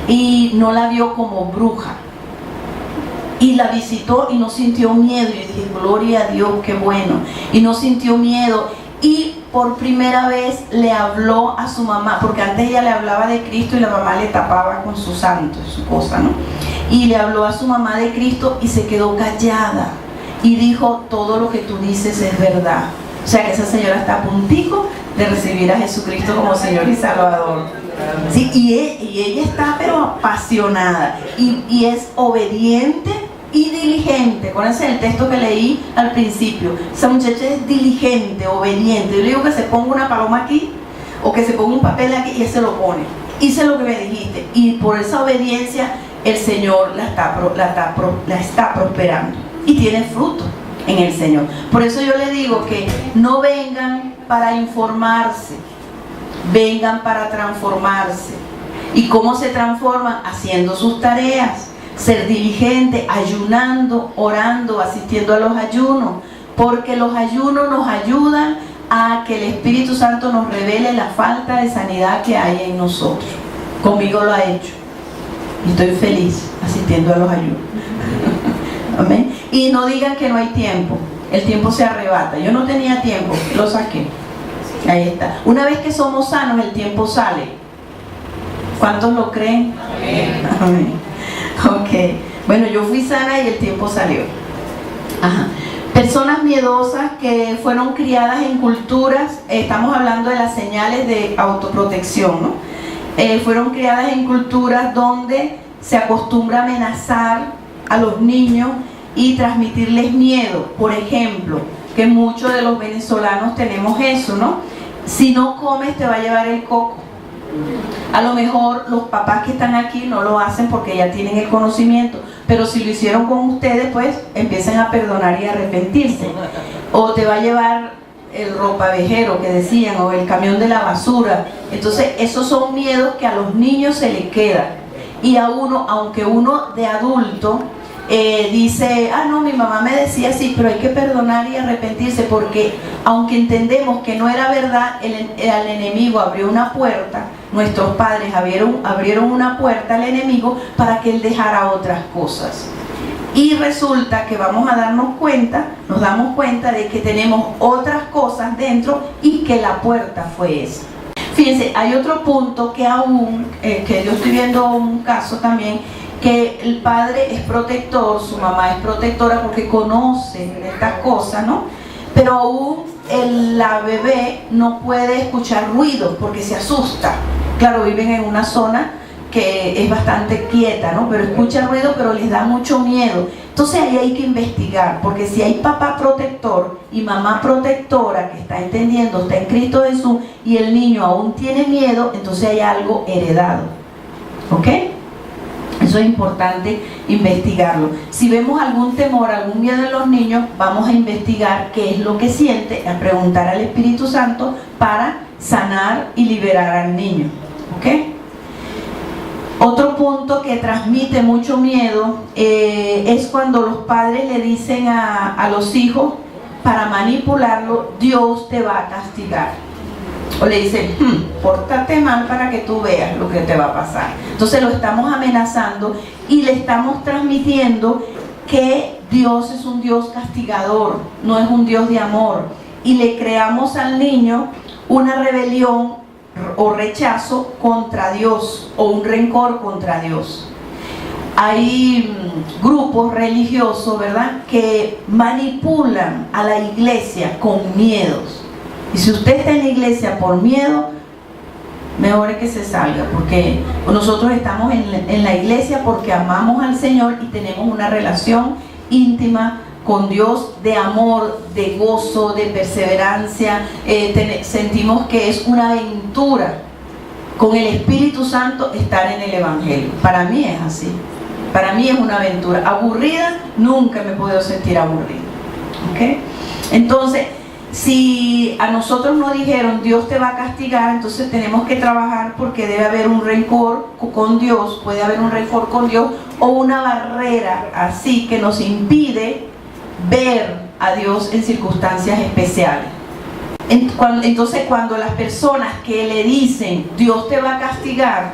y no la vio como bruja, y la visitó y no sintió miedo. Y dije: gloria a Dios, qué bueno. Y no sintió miedo, y por primera vez le habló a su mamá, porque antes ella le hablaba de Cristo y la mamá le tapaba con su santo, su cosa, ¿no? Y le habló a su mamá de Cristo y se quedó callada y dijo: todo lo que tú dices es verdad. O sea que esa señora está a puntico de recibir a Jesucristo como Señor y Salvador. Sí, y ella está pero apasionada, y es obediente y diligente. Acuérdense el texto que leí al principio. Esa muchacha es diligente, obediente. Yo le digo que se ponga una paloma aquí o que se ponga un papel aquí, y él se lo pone. Hice lo que me dijiste, y por esa obediencia el Señor la está prosperando y tiene fruto en el Señor. Por eso yo le digo que no vengan para informarse, vengan para transformarse. ¿Y cómo se transforman? Haciendo sus tareas. Ser diligente, ayunando, orando, asistiendo a los ayunos, porque los ayunos nos ayudan a que el Espíritu Santo nos revele la falta de sanidad que hay en nosotros. Conmigo lo ha hecho, y estoy feliz asistiendo a los ayunos. Amén. Y no digan que no hay tiempo. El tiempo se arrebata. Yo no tenía tiempo, lo saqué. Ahí está. Una vez que somos sanos, el tiempo sale. ¿Cuántos lo creen? Amén. Amén. Ok, bueno, yo fui sana y el tiempo salió. Ajá. Personas miedosas que fueron criadas en culturas, estamos hablando de las señales de autoprotección, ¿no? Fueron criadas en culturas donde se acostumbra a amenazar a los niños y transmitirles miedo. Por ejemplo, que muchos de los venezolanos tenemos eso, ¿no? Si no comes te va a llevar el coco. A lo mejor los papás que están aquí no lo hacen porque ya tienen el conocimiento, pero si lo hicieron con ustedes, pues empiezan a perdonar y a arrepentirse. O te va a llevar el ropavejero que decían, o el camión de la basura. Entonces esos son miedos que a los niños se les quedan. Y a uno, aunque uno de adulto dice, ah no, mi mamá me decía así, pero hay que perdonar y arrepentirse, porque aunque entendemos que no era verdad, el enemigo abrió una puerta, nuestros padres abrieron una puerta al enemigo para que él dejara otras cosas. Y resulta que nos damos cuenta de que tenemos otras cosas dentro y que la puerta fue esa. Fíjense, hay otro punto que aún, que yo estoy viendo un caso también, que el padre es protector, su mamá es protectora porque conoce estas cosas, ¿no? Pero aún la bebé no puede escuchar ruidos porque se asusta. Claro, viven en una zona que es bastante quieta, ¿no? Pero escucha ruido, pero les da mucho miedo. Entonces ahí hay que investigar, porque si hay papá protector y mamá protectora que está entendiendo, está en Cristo Jesús, y el niño aún tiene miedo, entonces hay algo heredado. ¿Ok? Eso es importante investigarlo. Si vemos algún temor, algún miedo en los niños, vamos a investigar qué es lo que siente, a preguntar al Espíritu Santo para sanar y liberar al niño. ¿Ok? Otro punto que transmite mucho miedo es cuando los padres le dicen a los hijos, para manipularlo, Dios te va a castigar. O le dicen, pórtate mal para que tú veas lo que te va a pasar. Entonces lo estamos amenazando y le estamos transmitiendo que Dios es un Dios castigador, no es un Dios de amor. Y le creamos al niño una rebelión o rechazo contra Dios, o un rencor contra Dios. Hay grupos religiosos, ¿verdad?, que manipulan a la iglesia con miedos. Y si usted está en la iglesia por miedo, mejor es que se salga, porque nosotros estamos en la iglesia porque amamos al Señor y tenemos una relación íntima con Dios, de amor, de gozo, de perseverancia. Sentimos que es una aventura con el Espíritu Santo estar en el Evangelio. Para mí es así. Para mí es una aventura. Aburrida, nunca me he podido sentir aburrida. ¿Okay? Entonces, si a nosotros nos dijeron Dios te va a castigar, entonces tenemos que trabajar, porque debe haber un rencor con Dios, puede haber un rencor con Dios, o una barrera así que nos impide ver a Dios en circunstancias especiales. Entonces cuando las personas que le dicen Dios te va a castigar,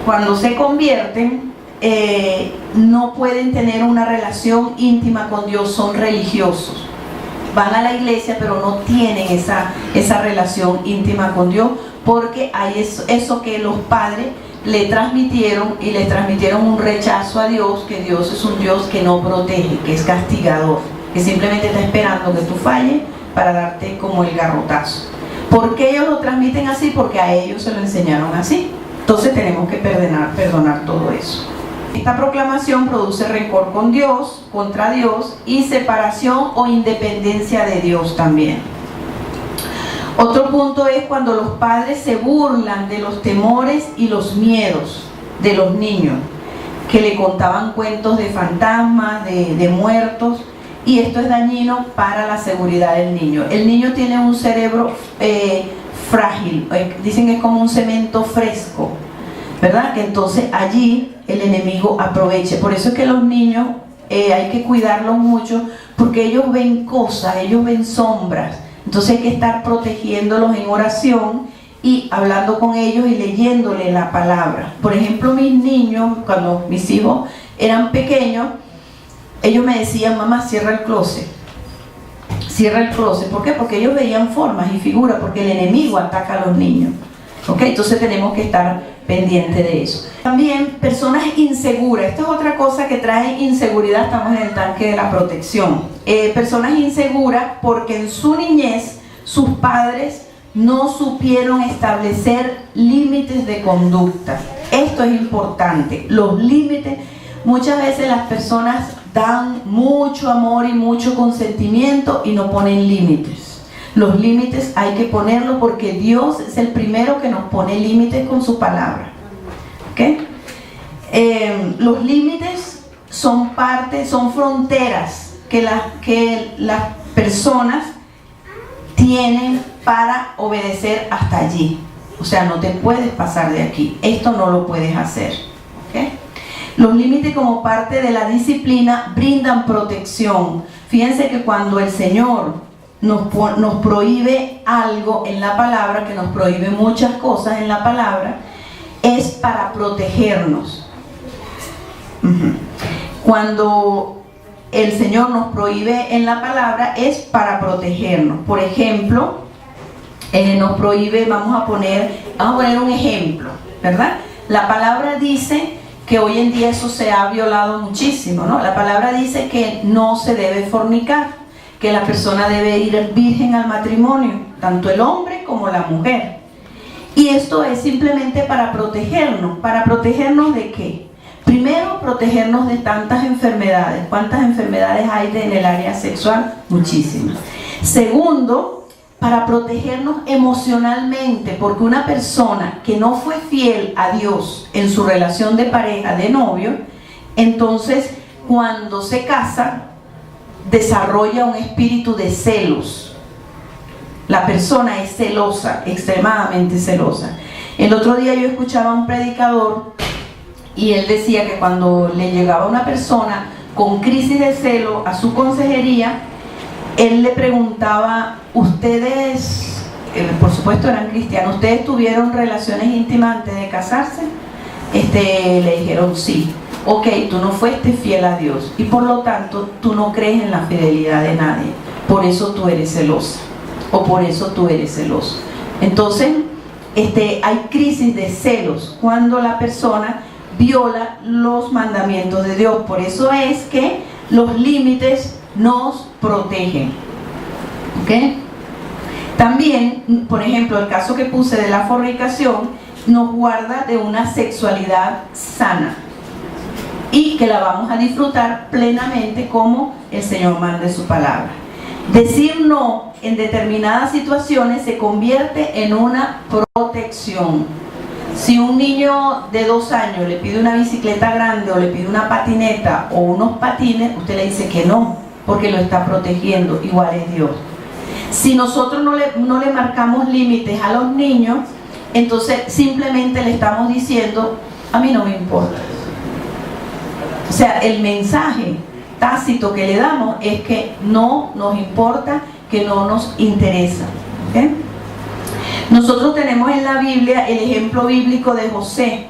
cuando se convierten, no pueden tener una relación íntima con Dios, son religiosos, van a la iglesia pero no tienen esa relación íntima con Dios, porque hay eso que los padres le transmitieron, y le transmitieron un rechazo a Dios, que Dios es un Dios que no protege, que es castigador, que simplemente está esperando que tú falles para darte como el garrotazo. ¿Por qué ellos lo transmiten así? Porque a ellos se lo enseñaron así. Entonces tenemos que perdonar todo eso. Esta proclamación produce rencor con Dios, contra Dios, y separación o independencia de Dios también. Otro punto es cuando los padres se burlan de los temores y los miedos de los niños, que le contaban cuentos de fantasmas, de muertos, y esto es dañino para la seguridad del niño. El niño tiene un cerebro frágil, dicen que es como un cemento fresco, ¿verdad? Que entonces allí el enemigo aproveche. Por eso es que los niños hay que cuidarlos mucho, porque ellos ven cosas, ellos ven sombras. Entonces hay que estar protegiéndolos en oración y hablando con ellos y leyéndoles la palabra. Por ejemplo, mis niños, cuando mis hijos eran pequeños, ellos me decían, mamá, cierra el closet. Cierra el closet. ¿Por qué? Porque ellos veían formas y figuras, porque el enemigo ataca a los niños. ¿Ok? Entonces tenemos que estar pendientes de eso. También personas inseguras. Esta es otra cosa que trae inseguridad. Estamos en el tanque de la protección. Personas inseguras porque en su niñez sus padres no supieron establecer límites de conducta. Esto es importante. Los límites. Muchas veces las personas dan mucho amor y mucho consentimiento y no ponen límites. Los límites hay que ponerlos porque Dios es el primero que nos pone límites con su palabra. ¿Okay? Los límites son fronteras que las personas tienen para obedecer hasta allí. O sea, no te puedes pasar de aquí. Esto no lo puedes hacer. ¿Okay? Los límites como parte de la disciplina brindan protección. Fíjense que cuando el Señor nos prohíbe algo en la palabra, que nos prohíbe muchas cosas en la palabra, es para protegernos. Cuando el Señor nos prohíbe en la palabra es para protegernos. Por ejemplo, nos prohíbe, vamos a poner un ejemplo, ¿verdad? La palabra dice que hoy en día eso se ha violado muchísimo, ¿no? La palabra dice que no se debe fornicar, que la persona debe ir virgen al matrimonio, tanto el hombre como la mujer. Y esto es simplemente para protegernos. ¿Para protegernos de qué? Primero, protegernos de tantas enfermedades. ¿Cuántas enfermedades hay en el área sexual? Muchísimas. Segundo, para protegernos emocionalmente, porque una persona que no fue fiel a Dios en su relación de pareja, de novio, entonces cuando se casa, desarrolla un espíritu de celos. La persona es celosa, extremadamente celosa. El otro día yo escuchaba a un predicador y él decía que cuando le llegaba una persona con crisis de celo a su consejería, él le preguntaba: ustedes, por supuesto eran cristianos, ¿ustedes tuvieron relaciones íntimas antes de casarse? Le dijeron sí. Ok, tú no fuiste fiel a Dios y por lo tanto tú no crees en la fidelidad de nadie, por eso tú eres celosa o por eso tú eres celoso. Entonces hay crisis de celos cuando la persona viola los mandamientos de Dios. Por eso es que los límites nos protegen. ¿Okay? También, por ejemplo, el caso que puse de la fornicación nos guarda de una sexualidad sana y que la vamos a disfrutar plenamente como el Señor manda su palabra. Decir no en determinadas situaciones se convierte en una protección. Si un niño de 2 años le pide una bicicleta grande o le pide una patineta o unos patines, usted le dice que no, porque lo está protegiendo. Igual es Dios. Si nosotros no le marcamos límites a los niños, entonces simplemente le estamos diciendo: a mí no me importa. O sea, el mensaje tácito que le damos es que no nos importa, que no nos interesa. ¿Okay? Nosotros tenemos en la Biblia el ejemplo bíblico de José.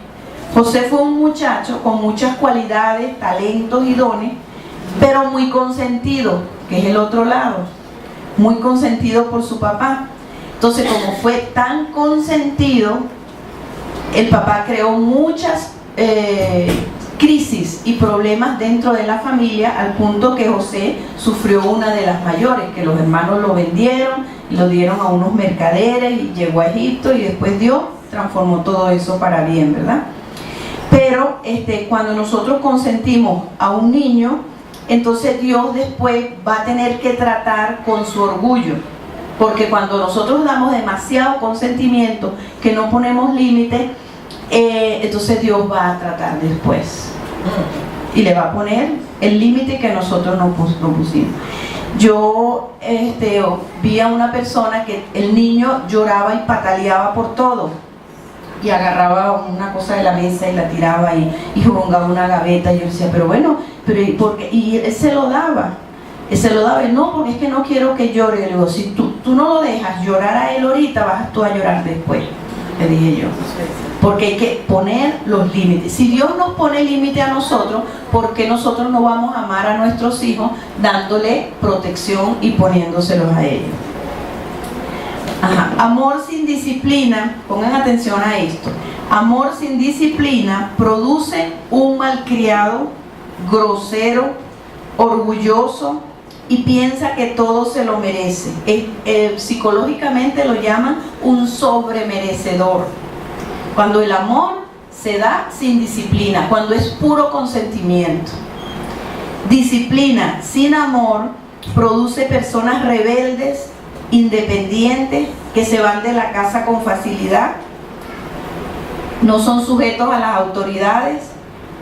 José fue un muchacho con muchas cualidades, talentos y dones, pero muy consentido, que es el otro lado, muy consentido por su papá. Entonces, como fue tan consentido, el papá creó muchas crisis y problemas dentro de la familia, al punto que José sufrió una de las mayores, que los hermanos lo vendieron y lo dieron a unos mercaderes y llegó a Egipto, y después Dios transformó todo eso para bien, ¿verdad? Pero cuando nosotros consentimos a un niño, entonces Dios después va a tener que tratar con su orgullo, porque cuando nosotros damos demasiado consentimiento, que no ponemos límites, entonces Dios va a tratar después y le va a poner el límite que nosotros no pusimos. Yo vi a una persona que el niño lloraba y pataleaba por todo, y agarraba una cosa de la mesa y la tiraba y jugaba una gaveta, y yo decía: pero bueno, y él se lo daba, y no, porque es que no quiero que llore. Le digo: si tú no lo dejas llorar a él ahorita, vas tú a llorar después, le dije yo. Porque hay que poner los límites. Si Dios nos pone límite a nosotros, ¿por qué nosotros no vamos a amar a nuestros hijos dándole protección y poniéndoselos a ellos? Amor sin disciplina, pongan atención a esto. Amor sin disciplina produce un malcriado, grosero, orgulloso y piensa que todo se lo merece. Psicológicamente lo llaman un sobremerecedor. Cuando el amor se da sin disciplina, cuando es puro consentimiento. Disciplina sin amor produce personas rebeldes, independientes, que se van de la casa con facilidad, no son sujetos a las autoridades,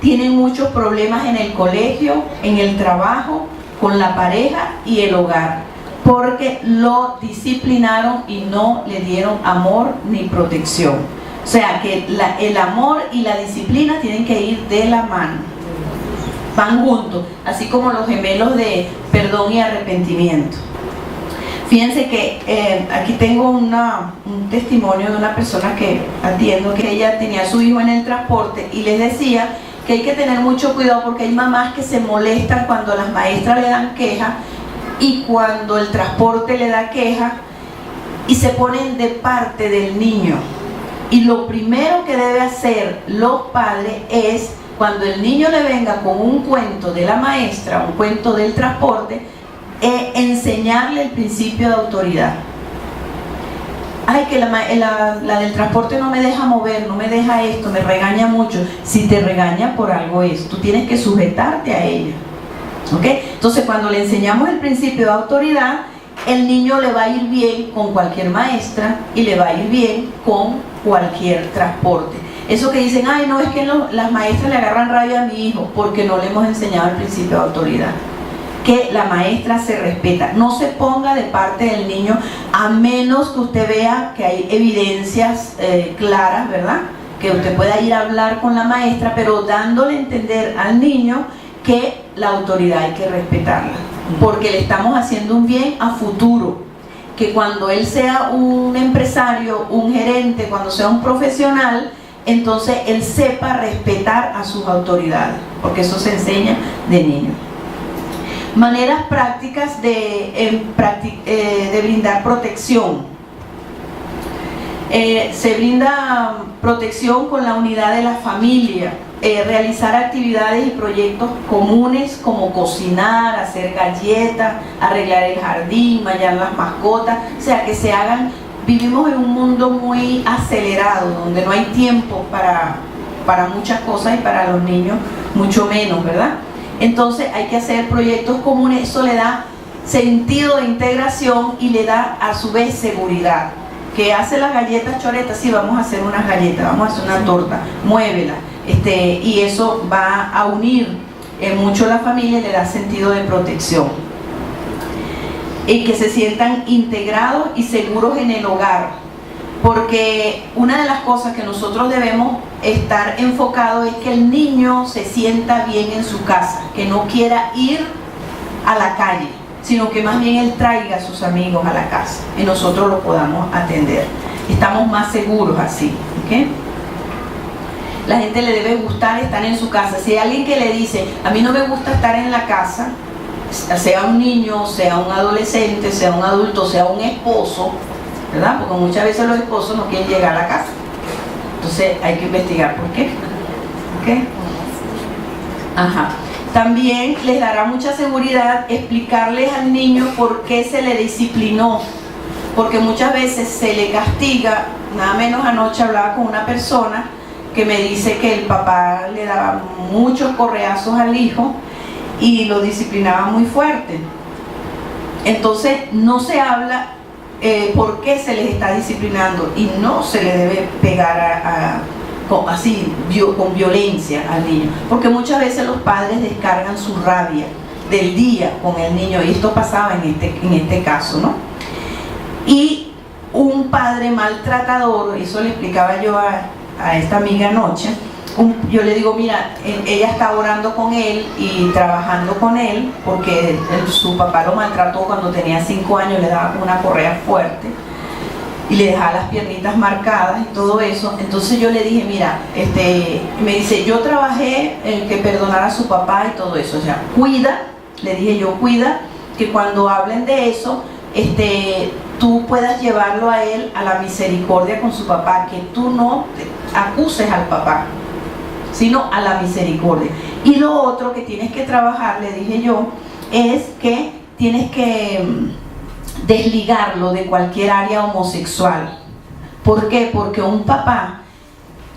tienen muchos problemas en el colegio, en el trabajo, con la pareja y el hogar, porque lo disciplinaron y no le dieron amor ni protección. O sea que el amor y la disciplina tienen que ir de la mano, van juntos, así como los gemelos de perdón y arrepentimiento. Fíjense que aquí tengo un testimonio de una persona que atiendo, que ella tenía a su hijo en el transporte y les decía que hay que tener mucho cuidado porque hay mamás que se molestan cuando las maestras le dan queja y cuando el transporte le da queja y se ponen de parte del niño. Y lo primero que debe hacer los padres es, cuando el niño le venga con un cuento de la maestra, un cuento del transporte, enseñarle el principio de autoridad. Ay, que la del transporte no me deja mover, no me deja esto, me regaña mucho. Si te regaña, por algo es, tú tienes que sujetarte a ella. ¿Ok? Entonces, cuando le enseñamos el principio de autoridad, el niño le va a ir bien con cualquier maestra y le va a ir bien con cualquier transporte. Eso que dicen, ay, no, es que las maestras le agarran rabia a mi hijo porque no le hemos enseñado el principio de autoridad. Que la maestra se respeta, no se ponga de parte del niño a menos que usted vea que hay evidencias claras, ¿verdad? Que usted pueda ir a hablar con la maestra, pero dándole a entender al niño que la autoridad hay que respetarla, porque le estamos haciendo un bien a futuro, que cuando él sea un empresario, un gerente, cuando sea un profesional, entonces él sepa respetar a sus autoridades, porque eso se enseña de niño. Maneras prácticas de brindar protección. Se brinda protección con la unidad de la familia, realizar actividades y proyectos comunes como cocinar, hacer galletas, arreglar el jardín, bañar las mascotas, o sea que se hagan. Vivimos en un mundo muy acelerado, donde no hay tiempo para muchas cosas y para los niños mucho menos, ¿verdad? Entonces hay que hacer proyectos comunes, eso le da sentido de integración y le da a su vez seguridad. Que hace las galletas choretas, sí, vamos a hacer unas galletas, vamos a hacer una torta, muévela, y eso va a unir mucho a la familia y le da sentido de protección. Y que se sientan integrados y seguros en el hogar. Porque una de las cosas que nosotros debemos estar enfocados es que el niño se sienta bien en su casa, que no quiera ir a la calle, sino que más bien él traiga a sus amigos a la casa y nosotros lo podamos atender. Estamos más seguros así, ¿ok? La gente le debe gustar estar en su casa. Si hay alguien que le dice, a mí no me gusta estar en la casa, sea un niño, sea un adolescente, sea un adulto, sea un esposo, ¿verdad? Porque muchas veces los esposos no quieren llegar a la casa. Entonces hay que investigar por qué. ¿Ok? Ajá. También les dará mucha seguridad explicarles al niño por qué se le disciplinó. Porque muchas veces se le castiga. Nada menos anoche hablaba con una persona que me dice que el papá le daba muchos correazos al hijo y lo disciplinaba muy fuerte. Entonces no se habla por qué se les está disciplinando y no se le debe pegar con violencia al niño, porque muchas veces los padres descargan su rabia del día con el niño, y esto pasaba en este caso, ¿no? Y un padre maltratador, eso le explicaba yo a esta amiga anoche, yo le digo, mira, ella está orando con él y trabajando con él porque su papá lo maltrató cuando tenía 5 años, le daba una correa fuerte y le dejaba las piernitas marcadas y todo eso. Entonces yo le dije, mira, me dice, yo trabajé en que perdonara a su papá y todo eso, o sea, cuida, le dije yo, cuida que cuando hablen de eso, tú puedas llevarlo a él a la misericordia con su papá, que tú no acuses al papá, sino a la misericordia. Y lo otro que tienes que trabajar, le dije yo, es que tienes que desligarlo de cualquier área homosexual. ¿Por qué? Porque un papá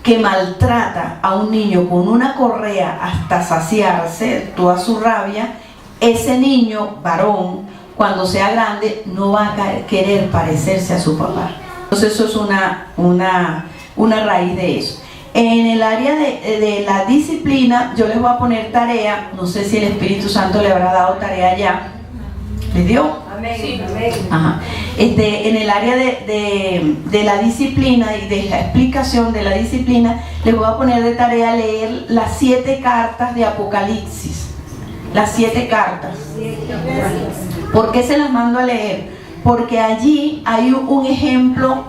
que maltrata a un niño con una correa hasta saciarse toda su rabia, ese niño varón, cuando sea grande, no va a querer parecerse a su papá. Entonces eso es una raíz de eso. En el área de la disciplina, yo les voy a poner tarea, no sé si el Espíritu Santo le habrá dado tarea ya. ¿Les dio? Amén. Sí. Amén. Ajá. En el área de la disciplina y de la explicación de la disciplina, les voy a poner de tarea leer las 7 cartas de Apocalipsis. Las 7 cartas. ¿Por qué se las mando a leer? Porque allí hay un ejemplo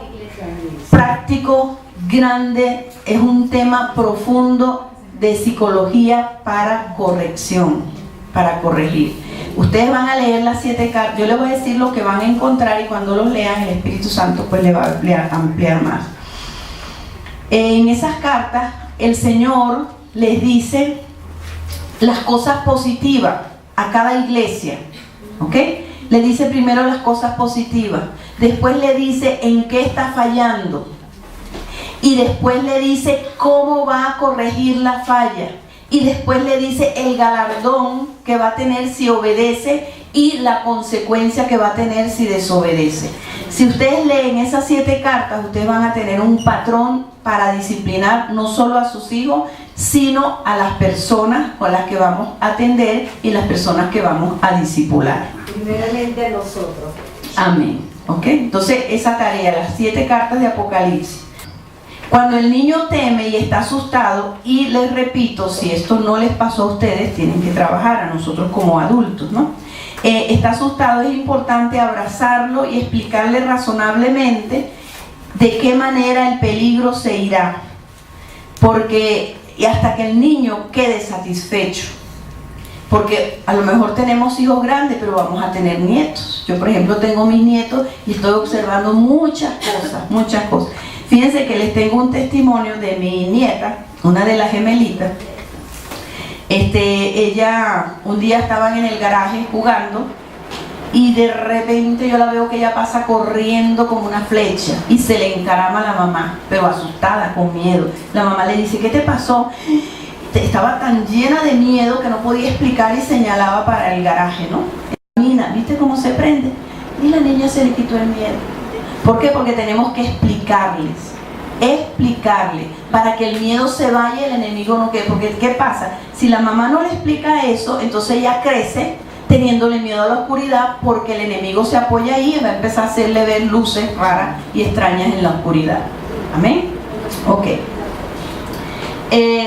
práctico, grande, es un tema profundo de psicología para corrección, para corregir. Ustedes van a leer las 7 cartas, yo les voy a decir lo que van a encontrar y cuando los lean el Espíritu Santo pues les va a ampliar más. En esas cartas el Señor les dice las cosas positivas a cada iglesia, ¿ok? Le dice primero las cosas positivas, después le dice en qué está fallando y después le dice cómo va a corregir la falla. Y después le dice el galardón que va a tener si obedece y la consecuencia que va a tener si desobedece. Si ustedes leen esas 7 cartas, ustedes van a tener un patrón para disciplinar no solo a sus hijos, sino a las personas con las que vamos a atender y las personas que vamos a discipular. Primeramente a nosotros. Amén. ¿Ok? Entonces, esa tarea, las 7 cartas de Apocalipsis. Cuando el niño teme y está asustado, y les repito, si esto no les pasó a ustedes, tienen que trabajar a nosotros como adultos, ¿no? Está asustado, es importante abrazarlo y explicarle razonablemente de qué manera el peligro se irá, porque y hasta que el niño quede satisfecho. Porque a lo mejor tenemos hijos grandes, pero vamos a tener nietos. Yo, por ejemplo, tengo mis nietos y estoy observando muchas cosas. Fíjense que les tengo un testimonio de mi nieta, una de las gemelitas. Ella, un día estaban en el garaje jugando y de repente yo la veo que ella pasa corriendo como una flecha y se le encarama a la mamá, pero asustada, con miedo. La mamá le dice, ¿qué te pasó? Estaba tan llena de miedo que no podía explicar y señalaba para el garaje, ¿no? Mira, ¿viste cómo se prende? Y la niña se le quitó el miedo. ¿Por qué? Porque tenemos que explicarle para que el miedo se vaya y el enemigo no quede. Porque ¿qué pasa? Si la mamá no le explica eso, entonces ella crece teniéndole miedo a la oscuridad porque el enemigo se apoya ahí y va a empezar a hacerle ver luces raras y extrañas en la oscuridad. ¿Amén? Ok.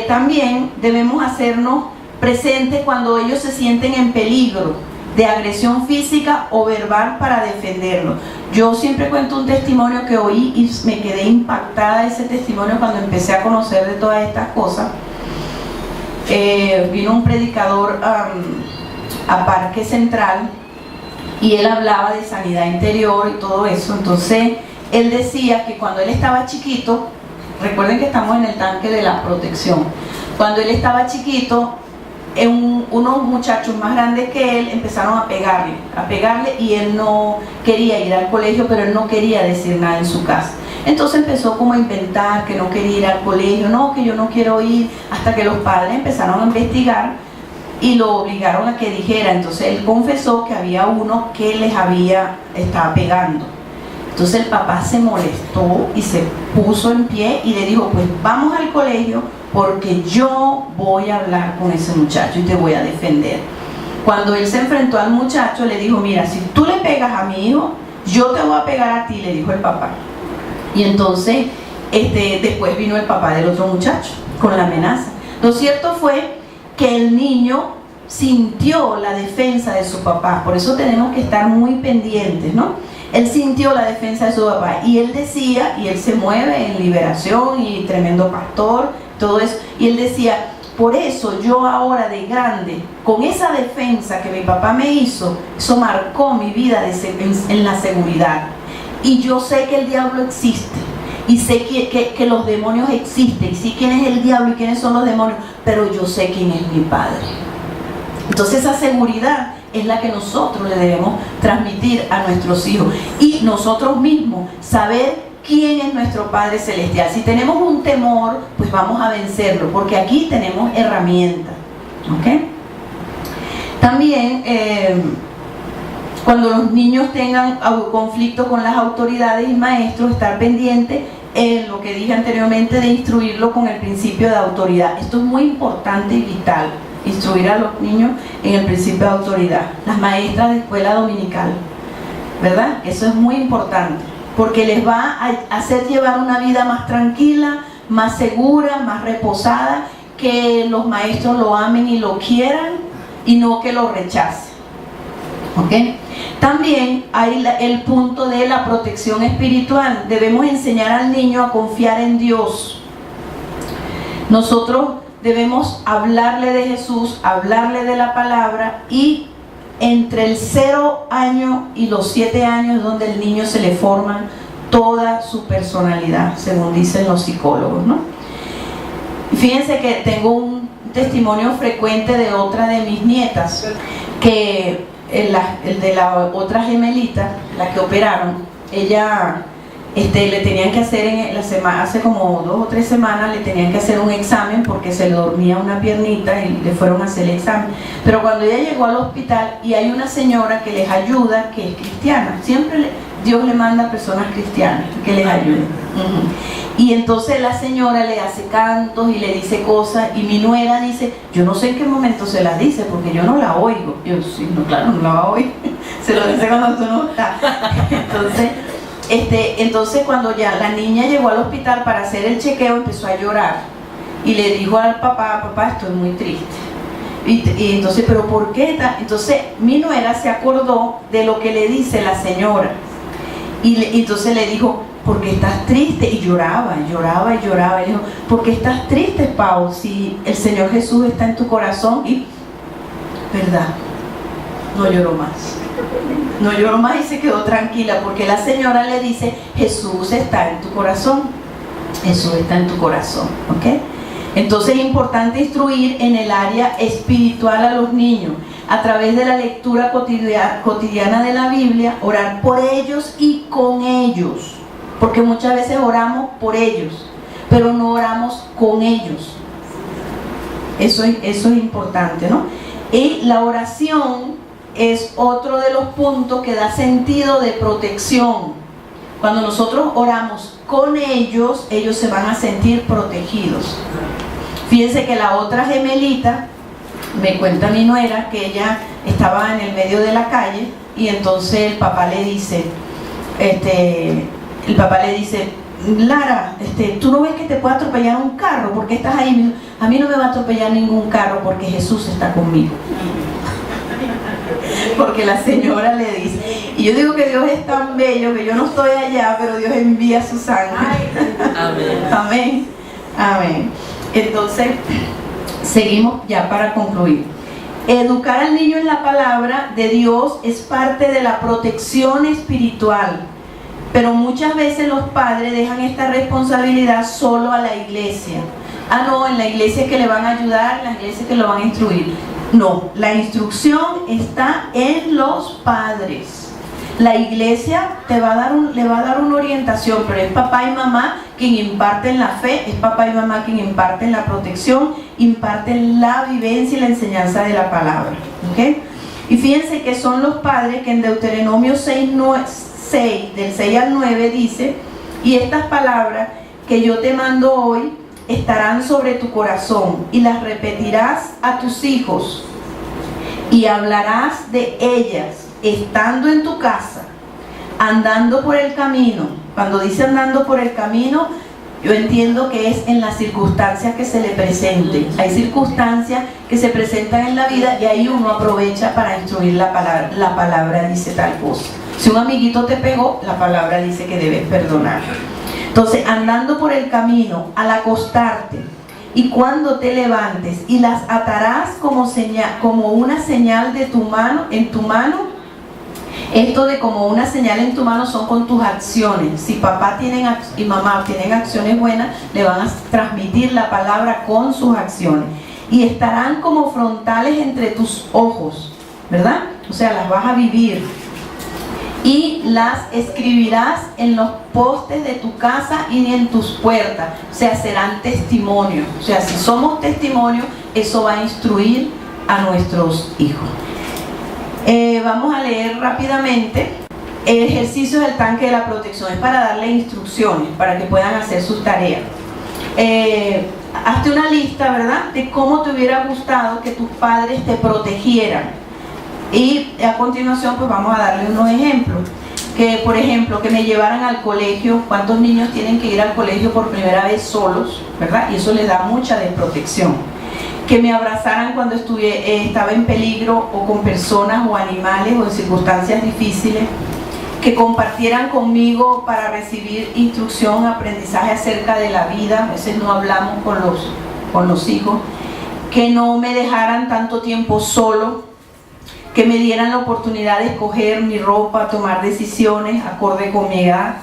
También debemos hacernos presentes cuando ellos se sienten en peligro de agresión física o verbal para defenderlo. Yo siempre cuento un testimonio que oí y me quedé impactada de ese testimonio cuando empecé a conocer de todas estas cosas. Vino un predicador a Parque Central y él hablaba de sanidad interior y todo eso. Entonces él decía que cuando él estaba chiquito, recuerden que estamos en el tanque de la protección, cuando él estaba chiquito, unos muchachos más grandes que él empezaron a pegarle y él no quería ir al colegio, pero él no quería decir nada en su casa. Entonces empezó como a inventar que no quería ir al colegio, no, que yo no quiero ir, hasta que los padres empezaron a investigar y lo obligaron a que dijera. Entonces él confesó que había uno que estaba pegando. Entonces el papá se molestó y se puso en pie y le dijo, pues vamos al colegio porque yo voy a hablar con ese muchacho y te voy a defender. Cuando él se enfrentó al muchacho le dijo, mira, si tú le pegas a mi hijo, yo te voy a pegar a ti, le dijo el papá. Y entonces después vino el papá del otro muchacho con la amenaza. Lo cierto fue que el niño sintió la defensa de su papá, por eso tenemos que estar muy pendientes, ¿no? Él sintió la defensa de su papá y él decía, y él se mueve en Liberación y tremendo pastor, todo eso, y él decía, por eso yo ahora de grande, con esa defensa que mi papá me hizo, eso marcó mi vida en la seguridad. Y yo sé que el diablo existe, y sé que los demonios existen, y sé quién es el diablo y quiénes son los demonios, pero yo sé quién es mi padre. Entonces esa seguridad es la que nosotros le debemos transmitir a nuestros hijos y nosotros mismos saber quién es nuestro Padre Celestial. Si tenemos un temor, pues vamos a vencerlo, porque aquí tenemos herramientas. ¿Ok? También, cuando los niños tengan conflicto con las autoridades y maestros, estar pendiente en lo que dije anteriormente de instruirlo con el principio de autoridad. Esto es muy importante y vital, instruir a los niños en el principio de autoridad. Las maestras de escuela dominical, ¿verdad? Eso es muy importante, porque les va a hacer llevar una vida más tranquila, más segura, más reposada, que los maestros lo amen y lo quieran y no que lo rechacen. ¿Ok? También hay el punto de la protección espiritual. Debemos enseñar al niño a confiar en Dios. Nosotros debemos hablarle de Jesús, hablarle de la palabra, y entre el 0 año y los 7 años es donde el niño se le forma toda su personalidad, según dicen los psicólogos, ¿no? Fíjense que tengo un testimonio frecuente de otra de mis nietas, que el de la otra gemelita, la que operaron, ella le tenían que hacer en la semana, hace como 2 o 3 semanas le tenían que hacer un examen porque se le dormía una piernita y le fueron a hacer el examen. Pero cuando ella llegó al hospital, y hay una señora que les ayuda, que es cristiana, siempre Dios le manda a personas cristianas que les ayuden. Y entonces la señora le hace cantos y le dice cosas, y mi nuera dice, yo no sé en qué momento se las dice porque yo no la oigo. Yo, sí, no, claro, no la va a oír. Se lo dice cuando tú no estás. Entonces cuando ya la niña llegó al hospital para hacer el chequeo, empezó a llorar y le dijo al papá, papá, estoy muy triste. Y entonces, ¿pero por qué? Entonces mi nuera se acordó de lo que le dice la señora, y entonces le dijo, ¿por qué estás triste? Y lloraba, lloraba y lloraba. Y le dijo, ¿por qué estás triste, Pau? Si el Señor Jesús está en tu corazón. Y, ¿verdad? No lloró más. No lloró más y se quedó tranquila, porque la señora le dice, Jesús está en tu corazón. Jesús está en tu corazón. ¿Ok? Entonces es importante instruir en el área espiritual a los niños, a través de la lectura cotidiana de la Biblia, orar por ellos y con ellos, porque muchas veces oramos por ellos, pero no oramos con ellos. Eso es importante, ¿no? Y la oración es otro de los puntos que da sentido de protección. Cuando nosotros oramos con ellos, ellos se van a sentir protegidos. Fíjense que la otra gemelita, me cuenta mi nuera, que ella estaba en el medio de la calle, y entonces el papá le dice, Lara, ¿tú no ves que te puede atropellar un carro? ¿Por qué estás ahí? A mí no me va a atropellar ningún carro porque Jesús está conmigo. Porque la señora le dice, y yo digo que Dios es tan bello que yo no estoy allá, pero Dios envía su sangre. Amén. Amén. Amén. Entonces, seguimos ya para concluir. Educar al niño en la palabra de Dios es parte de la protección espiritual, pero muchas veces los padres dejan esta responsabilidad solo a la iglesia. Ah, no, en la iglesia es que le van a ayudar, en la iglesia es que lo van a instruir. No, la instrucción está en los padres. La iglesia le va a dar una orientación, pero es papá y mamá quien imparten la fe, es papá y mamá quien imparten la protección, imparten la vivencia y la enseñanza de la palabra. ¿Okay? Y fíjense que son los padres que en Deuteronomio 6, del 6 al 9 dice, y estas palabras que yo te mando hoy estarán sobre tu corazón, y las repetirás a tus hijos, y hablarás de ellas estando en tu casa, andando por el camino. Cuando dice andando por el camino, yo entiendo que es en las circunstancias que se le presenten. Hay circunstancias que se presentan en la vida y ahí uno aprovecha para instruir la palabra. La palabra dice tal cosa. Si un amiguito te pegó, la palabra dice que debes perdonar. Entonces, andando por el camino, al acostarte y cuando te levantes, y las atarás como una señal de tu mano, en tu mano. Esto de como una señal en tu mano son con tus acciones. Si papá y mamá tienen acciones buenas, le van a transmitir la palabra con sus acciones. Y estarán como frontales entre tus ojos, ¿verdad? O sea, las vas a vivir. y las escribirás en los postes de tu casa y en tus puertas. O sea, serán testimonio. O sea, si somos testimonio, eso va a instruir a nuestros hijos. Vamos a leer rápidamente el ejercicio del tanque de la protección. Es para darle instrucciones, para que puedan hacer sus tareas. Hazte una lista, ¿verdad?, de cómo te hubiera gustado que tus padres te protegieran. Y a continuación, pues vamos a darle unos ejemplos. Que, por ejemplo, que me llevaran al colegio. ¿Cuántos niños tienen que ir al colegio por primera vez solos, ¿verdad? Y eso les da mucha desprotección. Que me abrazaran cuando estaba en peligro, o con personas o animales o en circunstancias difíciles. Que compartieran conmigo para recibir instrucción, aprendizaje acerca de la vida. A veces no hablamos con los hijos. Que no me dejaran tanto tiempo solo. Que me dieran la oportunidad de escoger mi ropa, tomar decisiones acorde con mi edad.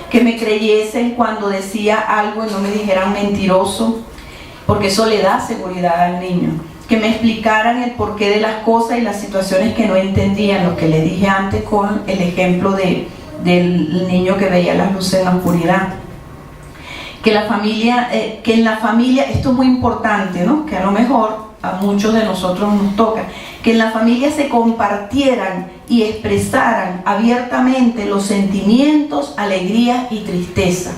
Que me creyesen cuando decía algo y no me dijeran mentiroso, porque eso le da seguridad al niño. Que me explicaran el porqué de las cosas y las situaciones que no entendían, lo que le dije antes con el ejemplo del niño que veía las luces en la oscuridad. Que en la familia, esto es muy importante, ¿no?, que a lo mejor a muchos de nosotros nos toca, que en la familia se compartieran y expresaran abiertamente los sentimientos, alegría y tristeza.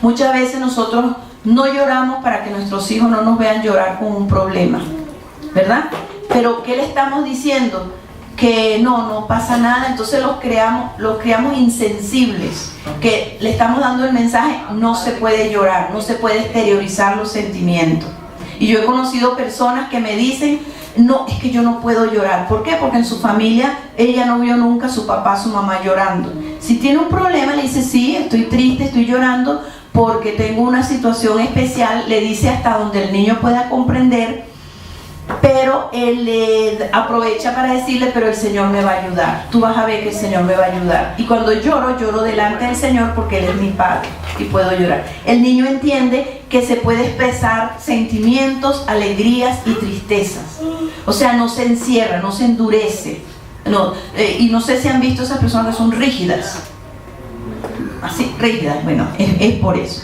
Muchas veces nosotros no lloramos para que nuestros hijos no nos vean llorar con un problema, ¿verdad? Pero ¿qué le estamos diciendo? Que no pasa nada. Entonces los creamos insensibles, que le estamos dando el mensaje: no se puede llorar, no se puede exteriorizar los sentimientos. Y yo he conocido personas que me dicen: no, es que yo no puedo llorar. ¿Por qué? Porque en su familia ella no vio nunca a su papá, a su mamá llorando. Si tiene un problema, le dice: sí, estoy triste, estoy llorando porque tengo una situación especial. Le dice hasta donde el niño pueda comprender, pero él le aprovecha para decirle: pero el Señor me va a ayudar, tú vas a ver que el Señor me va a ayudar. Y cuando lloro delante del Señor porque Él es mi Padre y puedo llorar. El niño entiende que se puede expresar sentimientos, alegrías y tristezas. O sea, no se encierra, no se endurece. Y no sé si han visto esas personas que son rígidas. Así, rígidas, bueno, es por eso.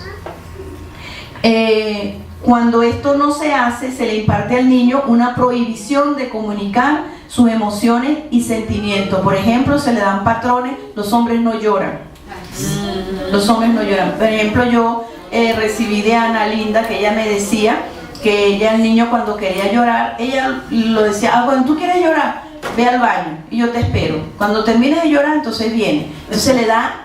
Cuando esto no se hace, se le imparte al niño una prohibición de comunicar sus emociones y sentimientos. Por ejemplo, se le dan patrones: los hombres no lloran. Los hombres no lloran. Por ejemplo, yo recibí de Ana Linda que ella me decía que ella, el niño, cuando quería llorar, ella lo decía: bueno, ¿tú quieres llorar? Ve al baño y yo te espero. Cuando termines de llorar, entonces viene. Entonces le da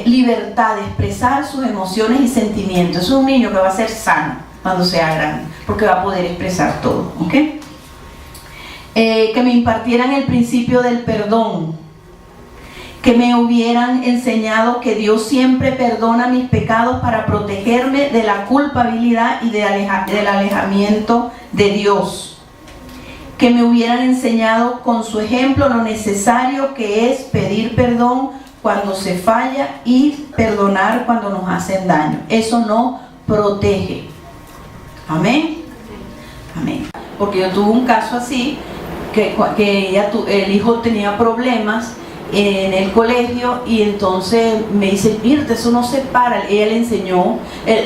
libertad de expresar sus emociones y sentimientos. Es un niño que va a ser sano cuando sea grande, porque va a poder expresar todo, ¿ok? Que me impartieran el principio del perdón, que me hubieran enseñado que Dios siempre perdona mis pecados para protegerme de la culpabilidad y del alejamiento de Dios. Que me hubieran enseñado con su ejemplo lo necesario que es pedir perdón cuando se falla y perdonar cuando nos hacen daño. Eso nos protege. Amén. Amén. Porque yo tuve un caso así, que el hijo tenía problemas en el colegio, y entonces me dice: Mirta, eso no se para. Ella le enseñó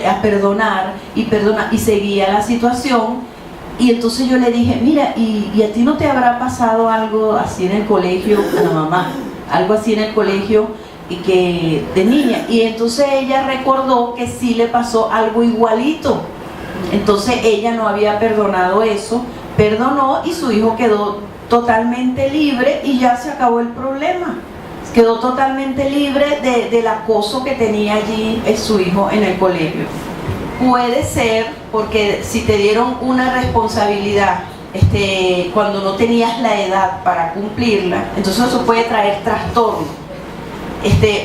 a perdonar y seguía la situación. Y entonces yo le dije: mira, ¿y a ti no te habrá pasado algo así en el colegio? A la mamá, algo así en el colegio, y que de niña. Y entonces ella recordó que sí le pasó algo igualito. Entonces ella no había perdonado eso, perdonó, y su hijo quedó totalmente libre y ya se acabó el problema. Quedó totalmente libre del acoso que tenía allí su hijo en el colegio. Puede ser porque si te dieron una responsabilidad cuando no tenías la edad para cumplirla, entonces eso puede traer trastorno,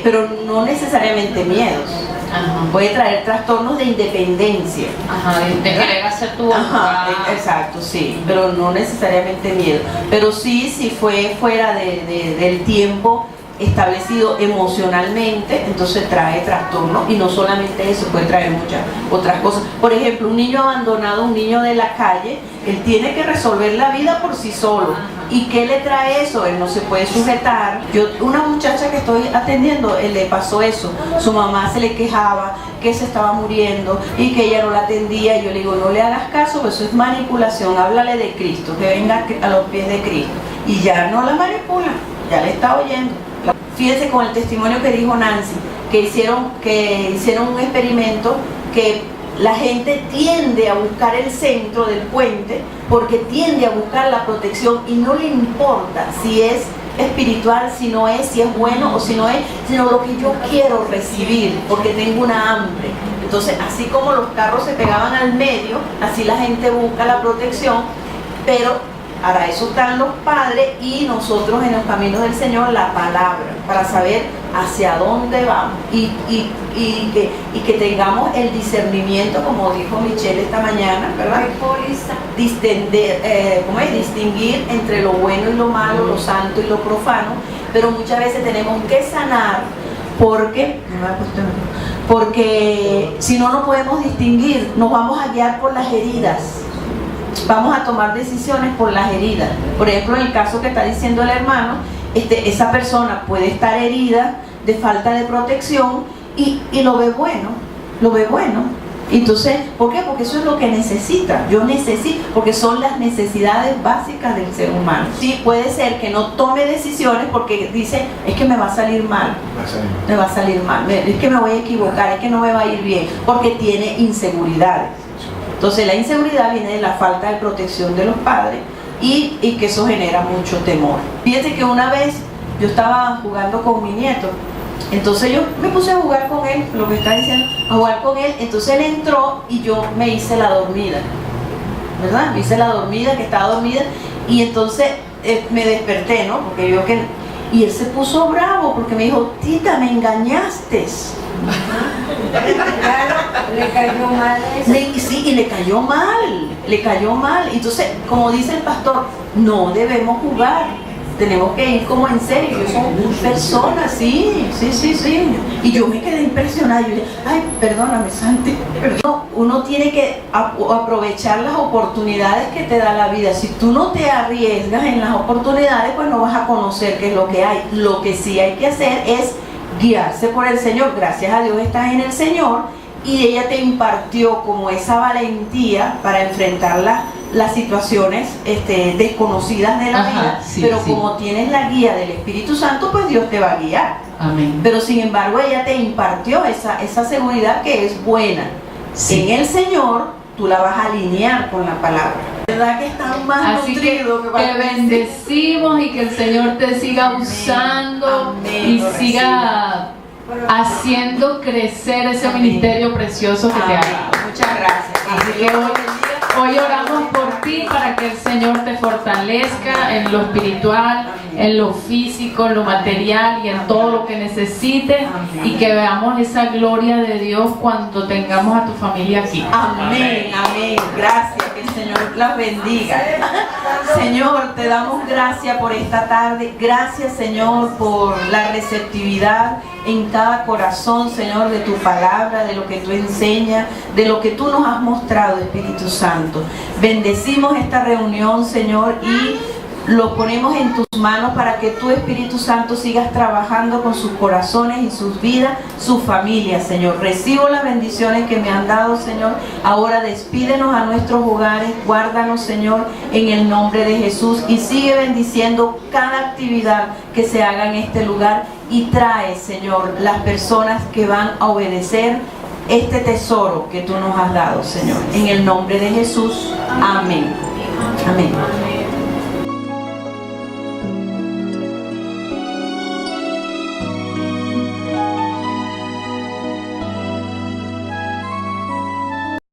pero no necesariamente miedos. Ajá. Puede traer trastornos de independencia. Ajá, de querer hacer tu voluntad. Ajá, exacto, sí, pero no necesariamente miedo. Pero sí, si fue fuera del tiempo establecido emocionalmente, entonces trae trastorno. Y no solamente eso, puede traer muchas otras cosas. Por ejemplo, un niño abandonado, un niño de la calle, él tiene que resolver la vida por sí solo. Ajá. ¿Y qué le trae eso? Él no se puede sujetar. Una muchacha que estoy atendiendo, le pasó eso. Su mamá se le quejaba que se estaba muriendo y que ella no la atendía. Yo le digo, no le hagas caso, eso es manipulación. Háblale de Cristo, que venga a los pies de Cristo. Y ya no la manipula, ya le está oyendo. Fíjense con el testimonio que dijo Nancy, que hicieron un experimento que la gente tiende a buscar el centro del puente porque tiende a buscar la protección y no le importa si es espiritual, si no es, si es bueno o si no es, sino lo que yo quiero recibir porque tengo una hambre. Entonces, así como los carros se pegaban al medio, así la gente busca la protección, pero para eso están los padres y nosotros en los caminos del Señor la palabra, para saber hacia dónde vamos y que tengamos el discernimiento, como dijo Michelle esta mañana, ¿verdad? Distinguir entre lo bueno y lo malo, lo santo y lo profano, pero muchas veces tenemos que sanar porque si no podemos distinguir, nos vamos a guiar por las heridas. Vamos a tomar decisiones por las heridas. Por ejemplo, en el caso que está diciendo el hermano, esa persona puede estar herida de falta de protección y lo ve bueno, Entonces, ¿por qué? Porque eso es lo que necesita. Yo necesito, porque son las necesidades básicas del ser humano. Sí, puede ser que no tome decisiones porque dice, es que me va a salir mal, es que me voy a equivocar, es que no me va a ir bien, porque tiene inseguridades. Entonces la inseguridad viene de la falta de protección de los padres y que eso genera mucho temor. Fíjense que una vez yo estaba jugando con mi nieto, entonces yo me puse a jugar con él, lo que está diciendo, a jugar con él, entonces él entró y yo me hice la dormida, ¿verdad? Me hice la dormida, que estaba dormida, y entonces me desperté, ¿no? Porque yo y él se puso bravo porque me dijo, tita, me engañaste. Le cayó mal eso. Sí, y le cayó mal. Entonces, como dice el pastor, no debemos jugar, tenemos que ir como en serio. Yo soy persona, sí. Y yo me quedé impresionada. Yo dije, ay, perdóname, Santi. Uno tiene que aprovechar las oportunidades que te da la vida. Si tú no te arriesgas en las oportunidades, pues no vas a conocer qué es lo que hay. Lo que sí hay que hacer es guiarse por el Señor. Gracias a Dios estás en el Señor y ella te impartió como esa valentía para enfrentar las situaciones desconocidas de la vida, pero como tienes la guía del Espíritu Santo, pues Dios te va a guiar. Amén. Pero sin embargo ella te impartió esa seguridad que es buena. En el Señor tú la vas a alinear con la palabra. ¿Verdad que están más así nutridos que bendecimos y que el Señor te siga usando y siga haciendo crecer ese ministerio precioso que te ha dado. Muchas gracias. Así que hoy oramos por ti para que el Señor te fortalezca en lo espiritual, en lo físico, en lo material y en todo lo que necesites, y que veamos esa gloria de Dios cuando tengamos a tu familia aquí. Amén, amén. Gracias, que el Señor las bendiga. Señor, te damos gracias por esta tarde. Gracias, Señor, por la receptividad en cada corazón, Señor, de tu palabra, de lo que tú enseñas, de lo que tú nos has mostrado, Espíritu Santo. Bendecimos esta reunión, Señor, y lo ponemos en tus manos para que tú, Espíritu Santo, sigas trabajando con sus corazones y sus vidas, sus familias, Señor. Recibo las bendiciones que me han dado, Señor. Ahora despídenos a nuestros hogares, guárdanos, Señor, en el nombre de Jesús, y sigue bendiciendo cada actividad que se haga en este lugar, y trae, Señor, las personas que van a obedecer este tesoro que tú nos has dado, Señor. En el nombre de Jesús. Amén. Amén.